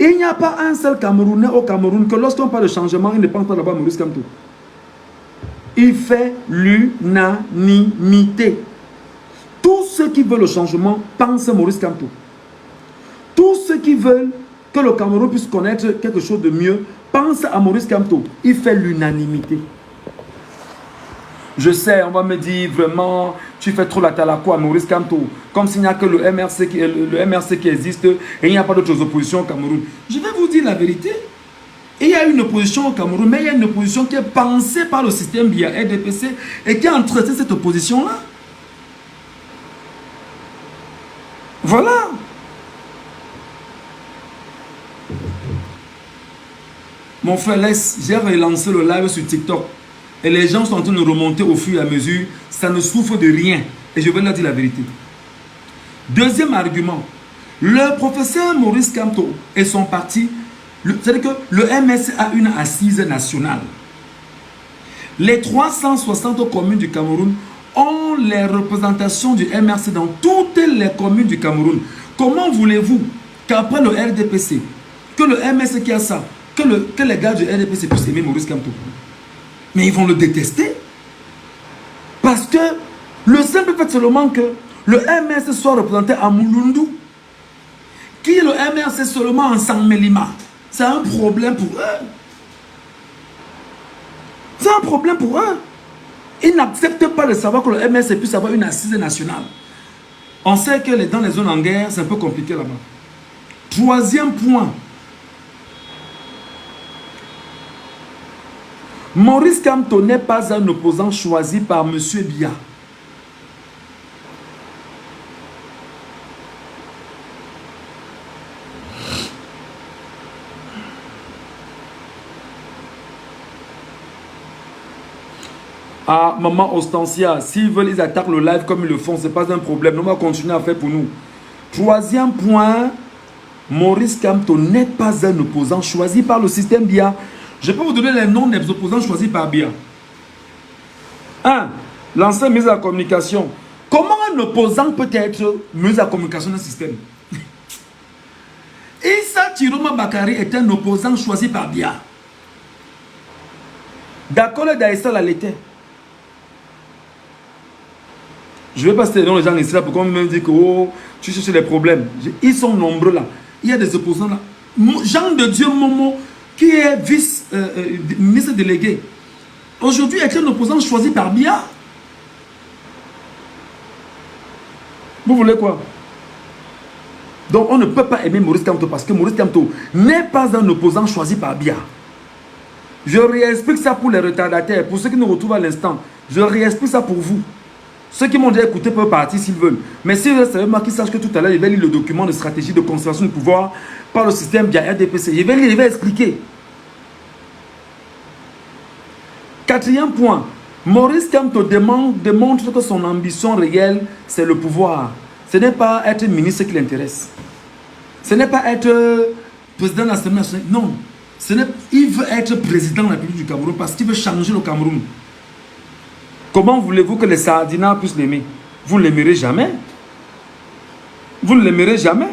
Il n'y a pas un seul Camerounais au Cameroun que lorsqu'on parle de changement, il ne pense pas d'abord à Maurice Kamto. Il fait l'unanimité. Tous ceux qui veulent le changement pensent à Maurice Kamto. Tous ceux qui veulent que le Cameroun puisse connaître quelque chose de mieux pensent à Maurice Kamto. Il fait l'unanimité. Je sais, on va me dire vraiment, tu fais trop la talako à Maurice Kamto. Comme s'il n'y a que le MRC qui existe et il n'y a pas d'autres oppositions au Cameroun. Je vais vous dire la vérité. Il y a une opposition au Cameroun, mais il y a une opposition qui est pensée par le système via RDPC et qui a entretenu cette opposition-là. Voilà. Mon frère, laisse, j'ai relancé le live sur TikTok. Et les gens sont en train de remonter au fur et à mesure. Ça ne souffre de rien. Et je vais leur dire la vérité. Deuxième argument. Le professeur Maurice Kamto et son parti, c'est-à-dire que le MSC a une assise nationale. Les 360 communes du Cameroun ont les représentations du MRC dans toutes les communes du Cameroun. Comment voulez-vous qu'après le RDPC, que le MSC qui a ça, que les gars du RDPC puissent aimer Maurice Kamto? Mais ils vont le détester. Parce que le simple fait seulement que le MRC soit représenté à Moulundu, qui est le MRC seulement en Sanmelima, c'est un problème pour eux. C'est un problème pour eux. Ils n'acceptent pas de savoir que le MRC puisse avoir une assise nationale. On sait que dans les zones en guerre, c'est un peu compliqué là-bas. Troisième point. Maurice Kamto n'est pas un opposant choisi par M. Biya. Ah, maman Ostensia, s'ils veulent, ils attaquent le live comme ils le font, ce n'est pas un problème. On va continuer à faire pour nous. Troisième point, Maurice Kamto n'est pas un opposant choisi par le système BIA. Je peux vous donner les noms des opposants choisis par BIA. 1. L'ancien ministre de la Communication. Comment un opposant peut être ministre de la Communication d'un système? Issa Chiroma Bakari est un opposant choisi par BIA. D'accord, Daïssa l'était. Je ne vais pas citer les noms des gens ici là pour qu'on me dise que oh, tu cherches des problèmes. Ils sont nombreux là. Il y a des opposants là. Jean de Dieu Momo, qui est vice-ministre délégué, aujourd'hui est un opposant choisi par BIA. Vous voulez quoi? Donc on ne peut pas aimer Maurice Kamto parce que Maurice Kamto n'est pas un opposant choisi par BIA. Je réexplique ça pour les retardataires, pour ceux qui nous retrouvent à l'instant. Je réexplique ça pour vous. Ceux qui m'ont déjà écouté peuvent partir s'ils veulent. Mais si vous savez, moi qui sache que tout à l'heure, je vais lire le document de stratégie de conservation du pouvoir par le système BIA RDPC. Je vais lire, je vais expliquer. Quatrième point. Maurice Kamto démontre que son ambition réelle, c'est le pouvoir. Ce n'est pas être ministre qui l'intéresse. Ce n'est pas être président de l'Assemblée nationale. Non. Il veut être président de la République du Cameroun parce qu'il veut changer le Cameroun. Comment voulez-vous que les Sardinats puissent l'aimer? Vous ne l'aimerez jamais. Vous ne l'aimerez jamais.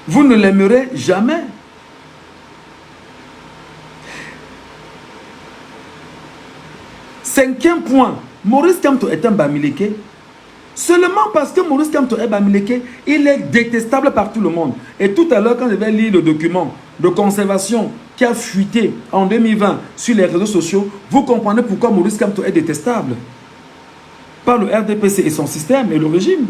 Vous ne l'aimerez jamais. Cinquième point, Maurice Kamto est un Bamileke. Seulement parce que Maurice Kamto est Bamileke, il est détestable par tout le monde. Et tout à l'heure, quand je vais lire le document de conservation qui a fuité en 2020 sur les réseaux sociaux, vous comprenez pourquoi Maurice Kamto est détestable par le RDPC et son système et le régime.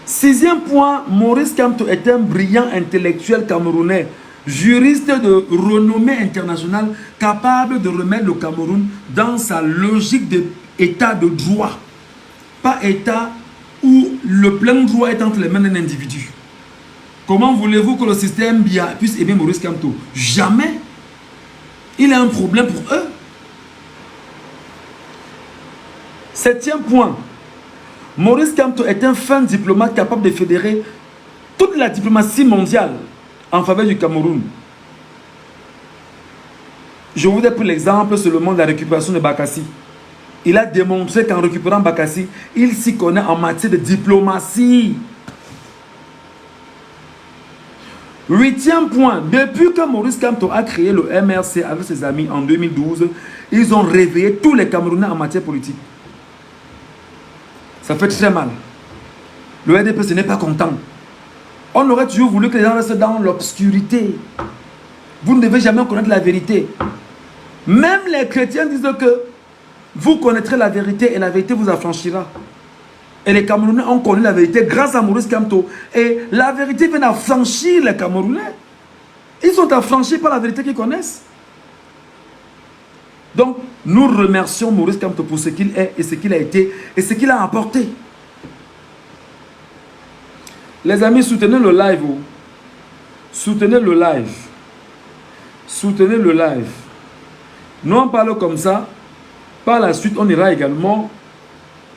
Sixième point, Maurice Kamto est un brillant intellectuel camerounais, juriste de renommée internationale, capable de remettre le Cameroun dans sa logique d'état de droit. Pas état où le plein droit est entre les mains d'un individu. Comment voulez-vous que le système BIA puisse aimer Maurice Kamto? Jamais. Il a un problème pour eux. Septième point. Maurice Kamto est un fin diplomate capable de fédérer toute la diplomatie mondiale en faveur du Cameroun. Je vous ai pris l'exemple seulement de la récupération de Bakassi. Il a démontré qu'en récupérant Bakassi, il s'y connaît en matière de diplomatie. Huitième point, depuis que Maurice Kamto a créé le MRC avec ses amis en 2012, ils ont réveillé tous les Camerounais en matière politique. Ça fait très mal. Le RDPC n'est pas content. On aurait toujours voulu que les gens restent dans l'obscurité. Vous ne devez jamais connaître la vérité. Même les chrétiens disent que vous connaîtrez la vérité et la vérité vous affranchira. Et les Camerounais ont connu la vérité grâce à Maurice Kamto. Et la vérité vient affranchir les Camerounais. Ils sont affranchis par la vérité qu'ils connaissent. Donc, nous remercions Maurice Kamto pour ce qu'il est et ce qu'il a été et ce qu'il a apporté. Les amis, soutenez le live. Soutenez le live. Soutenez le live. Nous on parle comme ça. Par la suite, on ira également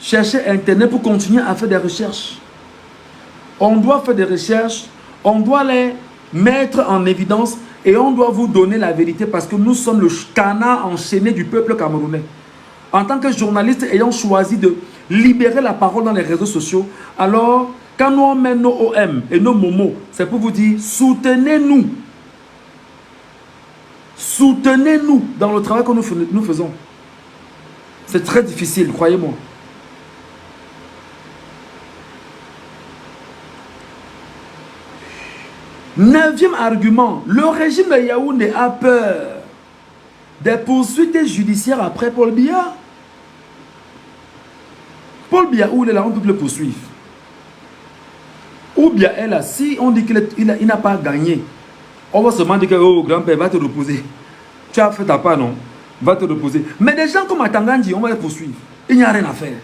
chercher Internet pour continuer à faire des recherches. On doit faire des recherches. On doit les mettre en évidence. Et on doit vous donner la vérité parce que nous sommes le canard enchaîné du peuple camerounais. En tant que journaliste ayant choisi de libérer la parole dans les réseaux sociaux, alors quand nous on met nos OM et nos momos, c'est pour vous dire soutenez-nous. Soutenez-nous dans le travail que nous faisons. C'est très difficile, croyez-moi. Neuvième argument, le régime de Yaoundé a peur des poursuites judiciaires après Paul Biya. Paul Biya, où il est là, on peut le poursuivre. Ou bien elle là, si on dit qu'il n'a pas gagné, on va seulement dire que oh, grand-père, va te reposer. Tu as fait ta part, non? Va te reposer. Mais des gens comme Atangandi, on va les poursuivre. Il n'y a rien à faire.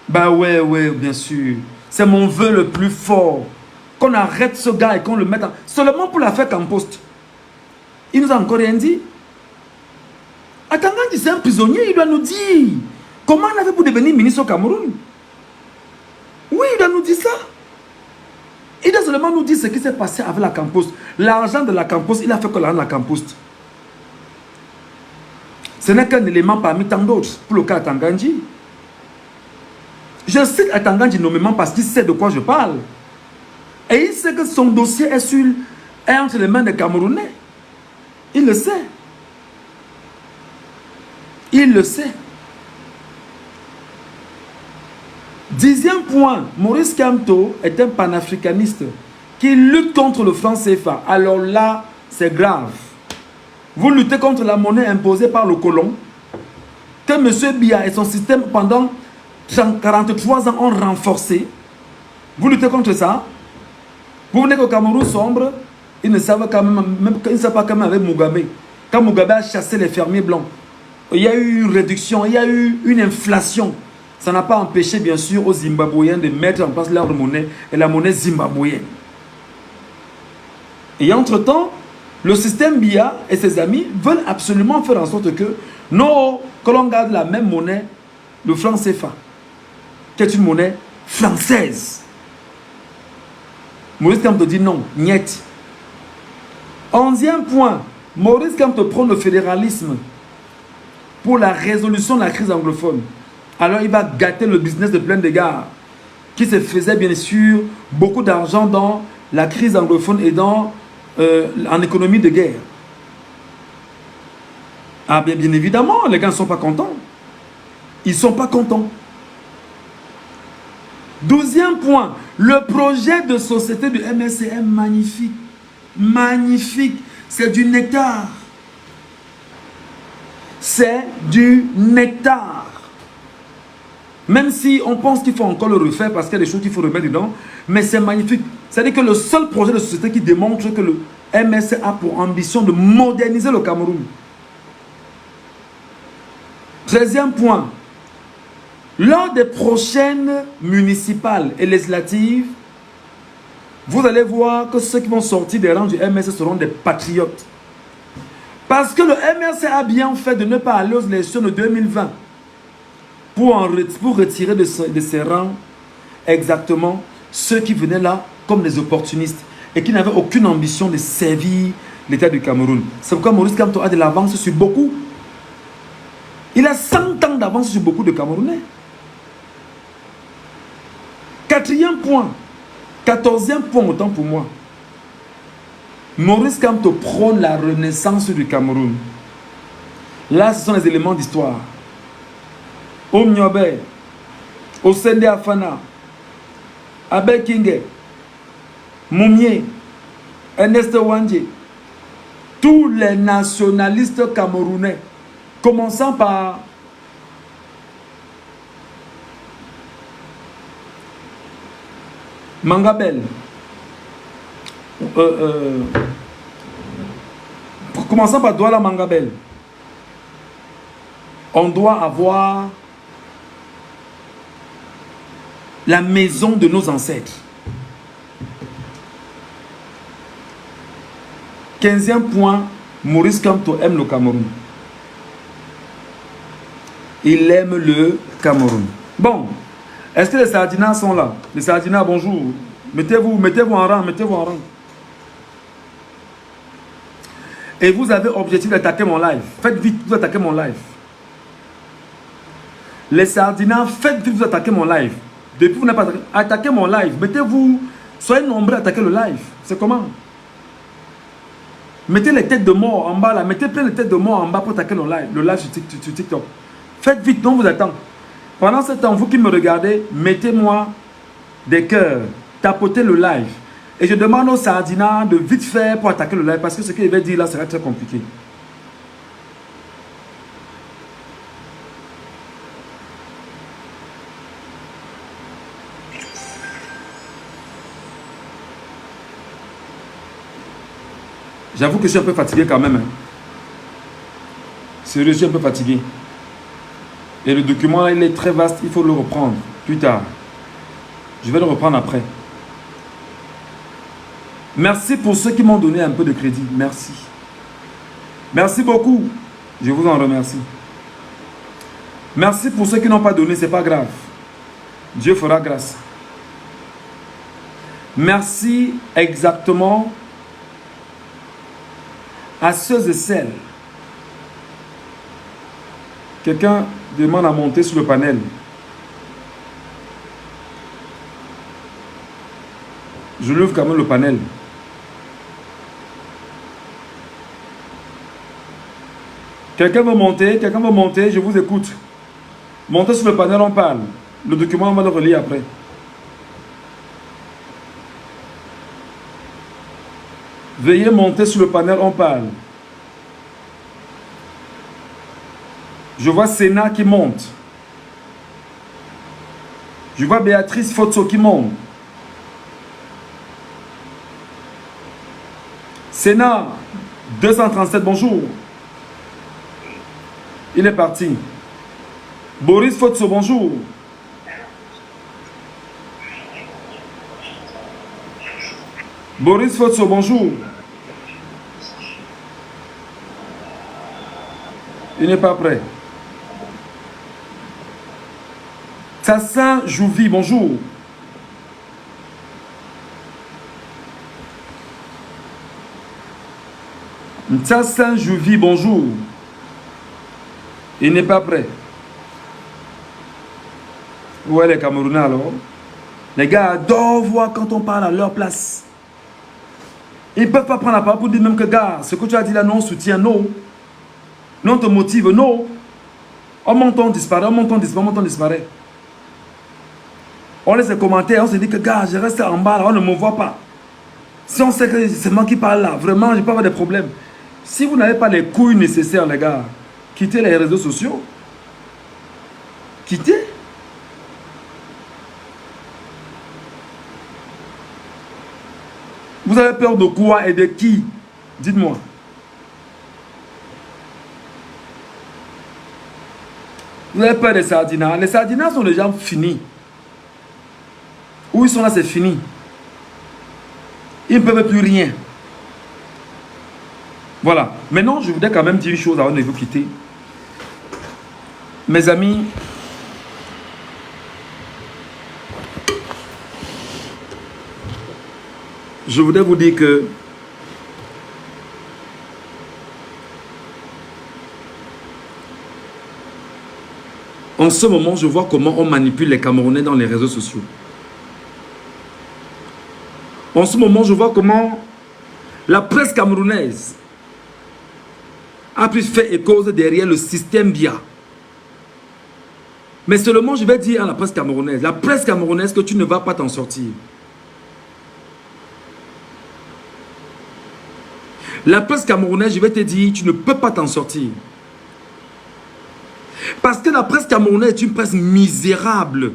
Bah ouais, bien sûr. C'est mon vœu le plus fort. Qu'on arrête ce gars et qu'on le mette en... Seulement pour l'affaire Campost. Il nous a encore rien dit. Atangandji, c'est un prisonnier, il doit nous dire comment on a fait pour devenir ministre au Cameroun. Oui, il doit nous dire ça. Il doit seulement nous dire ce qui s'est passé avec la Campost. L'argent de la Campost, il a fait que l'argent de la Campost. Ce n'est qu'un élément parmi tant d'autres pour le cas Atangandji. Je cite Atangandji nommément parce qu'il sait de quoi je parle. Et il sait que son dossier est entre les mains des Camerounais. Il le sait. Il le sait. 10e point, Maurice Kamto est un panafricaniste qui lutte contre le franc CFA. Alors là, c'est grave. Vous luttez contre la monnaie imposée par le colon, que M. Biya et son système pendant 43 ans ont renforcé. Vous luttez contre ça. Vous venez qu'au Cameroun sombre, ils ne savent quand même, ils ne savent pas quand même avec Mugabe. Quand Mugabe a chassé les fermiers blancs, il y a eu une réduction, il y a eu une inflation. Ça n'a pas empêché, bien sûr, aux Zimbabwéens de mettre en place leur monnaie et la monnaie zimbabwéenne. Et entre-temps, le système Biya et ses amis veulent absolument faire en sorte que l'on garde la même monnaie, le franc CFA, qui est une monnaie française. Maurice Kamto dit non, niet. 11e point, Maurice Kamto prend le fédéralisme pour la résolution de la crise anglophone. Alors il va gâter le business de plein de gars qui se faisait bien sûr beaucoup d'argent dans la crise anglophone et en économie de guerre. Ah bien évidemment, les gars ne sont pas contents. Ils ne sont pas contents. 12e point, le projet de société du MSC est magnifique. Magnifique. C'est du nectar. C'est du nectar. Même si on pense qu'il faut encore le refaire parce qu'il y a des choses qu'il faut remettre dedans, mais c'est magnifique. C'est-à-dire que le seul projet de société qui démontre que le MSC a pour ambition de moderniser le Cameroun. 13e point. Lors des prochaines municipales et législatives, vous allez voir que ceux qui vont sortir des rangs du MSC seront des patriotes. Parce que le MSC a bien fait de ne pas aller aux élections de 2020 pour retirer de ses rangs exactement ceux qui venaient là comme des opportunistes et qui n'avaient aucune ambition de servir l'État du Cameroun. C'est pourquoi Maurice Kamto a de l'avance sur beaucoup. Il a 100 ans d'avance sur beaucoup de Camerounais. 4e point, 14e point autant pour moi. Maurice Kamto prône la renaissance du Cameroun. Là, ce sont les éléments d'histoire. Omniobe, Osende Afana, Abel Kinge, Moumie, Ernest Wandje, tous les nationalistes camerounais, commençant par Mangabel, commençant par Douala Mangabel, on doit avoir la maison de nos ancêtres. 15e point, Maurice Kamto aime le Cameroun. Il aime le Cameroun. Bon, est-ce que les Sardinas sont là? Les Sardinas, bonjour. Mettez-vous en rang, mettez-vous en rang. Et vous avez objectif d'attaquer mon live. Faites vite, vous attaquez mon live. Les Sardinas, faites vite, vous attaquez mon live. Depuis vous n'avez pas attaqué mon live. Mettez-vous, soyez nombreux à attaquer le live. C'est comment? Mettez les têtes de mort en bas là. Mettez plein de têtes de mort en bas pour attaquer le live sur TikTok. Faites vite, on vous attend. Pendant ce temps, vous qui me regardez, mettez-moi des cœurs. Tapotez le live. Et je demande aux Sardinas de vite faire pour attaquer le live. Parce que ce qu'il va dire là sera très compliqué. J'avoue que je suis un peu fatigué quand même. Hein. Sérieux, je suis un peu fatigué. Et le document, là, il est très vaste. Il faut le reprendre plus tard. Je vais le reprendre après. Merci pour ceux qui m'ont donné un peu de crédit. Merci. Merci beaucoup. Je vous en remercie. Merci pour ceux qui n'ont pas donné, ce n'est pas grave. Dieu fera grâce. Merci exactement à ceux et celles. Quelqu'un demande à monter sur le panel. Je l'ouvre quand même le panel. Quelqu'un veut monter, je vous écoute. Montez sur le panel, on parle. Le document, on va le relire après. Veuillez monter sur le panel, on parle. Je vois Sénat qui monte. Je vois Béatrice Fotso qui monte. Sénat 237, bonjour. Il est parti. Boris Fotso, bonjour. Boris Fotso, bonjour. Il n'est pas prêt. Tassin Jouvi, bonjour. Tassin Jouvi, bonjour. Il n'est pas prêt. Où est les Camerounais alors? Les gars adorent voir quand on parle à leur place. Ils ne peuvent pas prendre la parole pour dire même que, gars, ce que tu as dit là, non, on soutient, non. Non, on te motive, non. On monte, on disparaît, on monte, on disparaît, on monte, on disparaît. On laisse les commentaires, on se dit que, gars, je reste en bas, là, on ne me voit pas. Si on sait que c'est moi qui parle là, vraiment, je n'ai pas avoir de problème. Si vous n'avez pas les couilles nécessaires, les gars, quittez les réseaux sociaux. Quittez. Vous avez peur de quoi et de qui? Dites-moi. Vous avez peur des sardinats? Les sardinats sont déjà finis. Où ils sont là, c'est fini. Ils ne peuvent plus rien. Voilà. Maintenant, je voudrais quand même dire une chose avant de vous quitter. Mes amis, je voudrais vous dire que en ce moment, je vois comment on manipule les Camerounais dans les réseaux sociaux. En ce moment, je vois comment la presse camerounaise a pu faire et cause derrière le système BIA. Mais seulement, je vais dire à la presse camerounaise que tu ne vas pas t'en sortir. La presse camerounaise, je vais te dire, tu ne peux pas t'en sortir. Parce que la presse camerounaise est une presse misérable.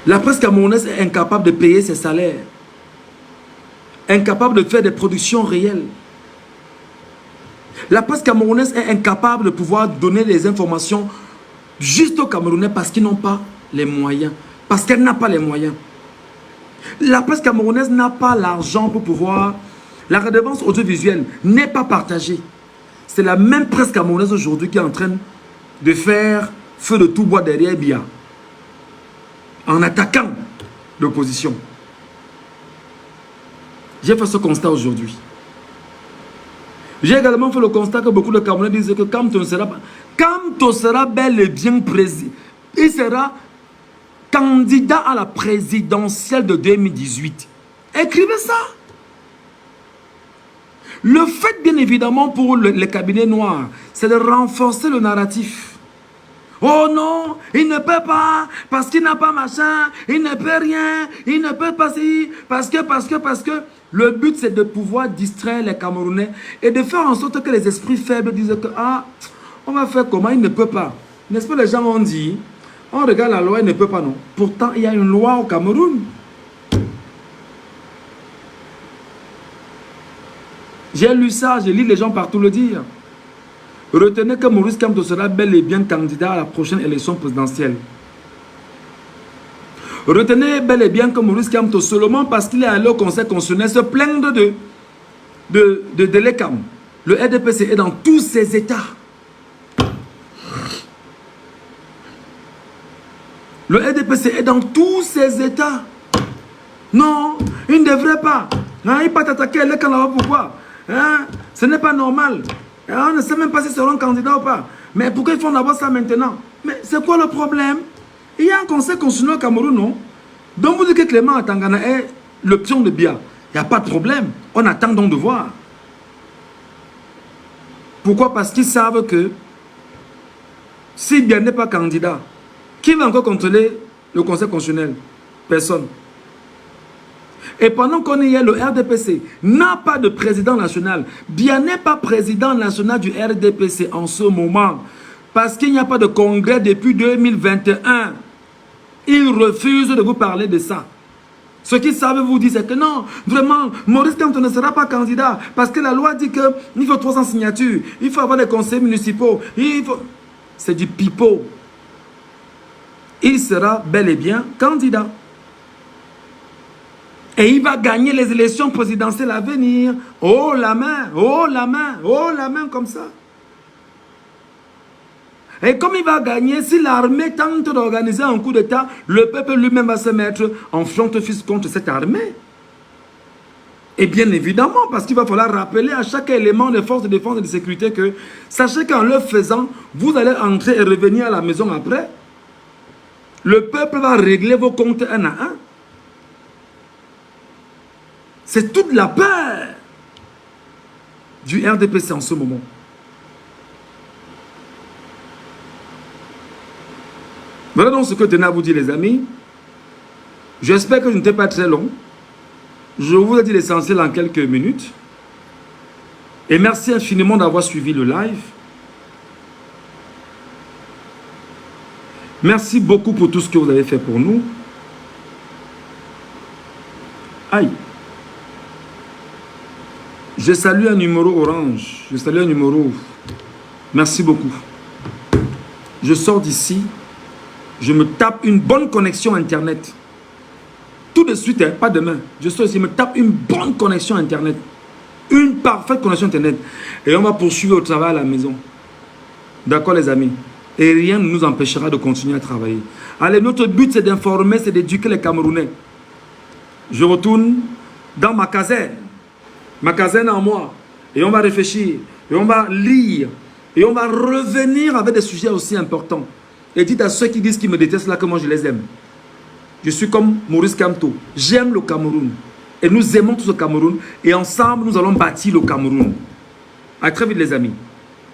La presse camerounaise est incapable de payer ses salaires. Incapable de faire des productions réelles. La presse camerounaise est incapable de pouvoir donner les informations juste aux Camerounais parce qu'ils n'ont pas les moyens. Parce qu'elle n'a pas les moyens. La presse camerounaise n'a pas l'argent pour pouvoir... La redevance audiovisuelle n'est pas partagée. C'est la même presse camerounaise aujourd'hui qui est en train de faire feu de tout bois derrière BIA. En attaquant l'opposition. J'ai fait ce constat aujourd'hui. J'ai également fait le constat que beaucoup de Camerounais disent que Kamto sera bel et bien président. Il sera candidat à la présidentielle de 2018. Écrivez ça. Le fait, bien évidemment, pour les cabinets noirs, c'est de renforcer le narratif. Oh non, il ne peut pas, parce qu'il n'a pas machin, il ne peut rien, il ne peut pas si, parce que. Le but, c'est de pouvoir distraire les Camerounais et de faire en sorte que les esprits faibles disent que, ah, on va faire comment, il ne peut pas. N'est-ce pas, les gens ont dit, on regarde la loi, il ne peut pas, non. Pourtant, il y a une loi au Cameroun. J'ai lu ça, j'ai lu les gens partout le dire. Retenez que Maurice Kamto sera bel et bien candidat à la prochaine élection présidentielle. Retenez bel et bien que Maurice Kamto, seulement parce qu'il est allé au Conseil constitutionnel se plaindre de l'ECAM. Le RDPC est dans tous ses états. Le RDPC est dans tous ses états. Non, il ne devrait pas. Hein, il ne peut pas attaquer l'ECAM là-bas. Pourquoi? Hein, ce n'est pas normal. Hein, on ne sait même pas s'ils seront candidats ou pas. Mais pourquoi ils font d'abord ça maintenant? Mais c'est quoi le problème? Il y a un conseil constitutionnel au Cameroun, non? Donc vous dites que Clément Atangana est l'option de Bia. Il n'y a pas de problème. On attend donc de voir. Pourquoi? Parce qu'ils savent que si Bia n'est pas candidat, qui va encore contrôler le conseil constitutionnel? Personne. Et pendant qu'on y est, le RDPC n'a pas de président national. Bia n'est pas président national du RDPC en ce moment. Parce qu'il n'y a pas de congrès depuis 2021. Il refuse de vous parler de ça. Ce qu'ils savent vous dire, c'est que non, vraiment, Maurice Kamto ne sera pas candidat. Parce que la loi dit qu'il faut 300 signatures. Il faut avoir des conseils municipaux. C'est du pipeau. Il sera bel et bien candidat. Et il va gagner les élections présidentielles à venir. Oh la main, oh la main, oh la main comme ça. Et comme il va gagner, si l'armée tente d'organiser un coup d'État, le peuple lui-même va se mettre en front-office contre cette armée. Et bien évidemment, parce qu'il va falloir rappeler à chaque élément des forces de défense et de sécurité que, sachez qu'en le faisant, vous allez entrer et revenir à la maison après. Le peuple va régler vos comptes un à un. C'est toute la peur du RDPC en ce moment. Voilà donc ce que je tenais à vous dire, les amis. J'espère que je n'étais pas très long. Je vous ai dit l'essentiel en quelques minutes. Et merci infiniment d'avoir suivi le live. Merci beaucoup pour tout ce que vous avez fait pour nous. Aïe. Je salue un numéro orange. Je salue un numéro. Merci beaucoup. Je sors d'ici. Je me tape une bonne connexion Internet. Tout de suite, hein, pas demain. Je sors ici, je me tape une bonne connexion Internet. Une parfaite connexion Internet. Et on va poursuivre au travail à la maison. D'accord, les amis? Et rien ne nous empêchera de continuer à travailler. Allez, notre but, c'est d'informer, c'est d'éduquer les Camerounais. Je retourne dans ma caserne. Ma caserne en moi. Et on va réfléchir. Et on va lire. Et on va revenir avec des sujets aussi importants. Et dites à ceux qui disent qu'ils me détestent là que moi je les aime. Je suis comme Maurice Kamto. J'aime le Cameroun. Et nous aimons tout le Cameroun. Et ensemble, nous allons bâtir le Cameroun. À très vite les amis.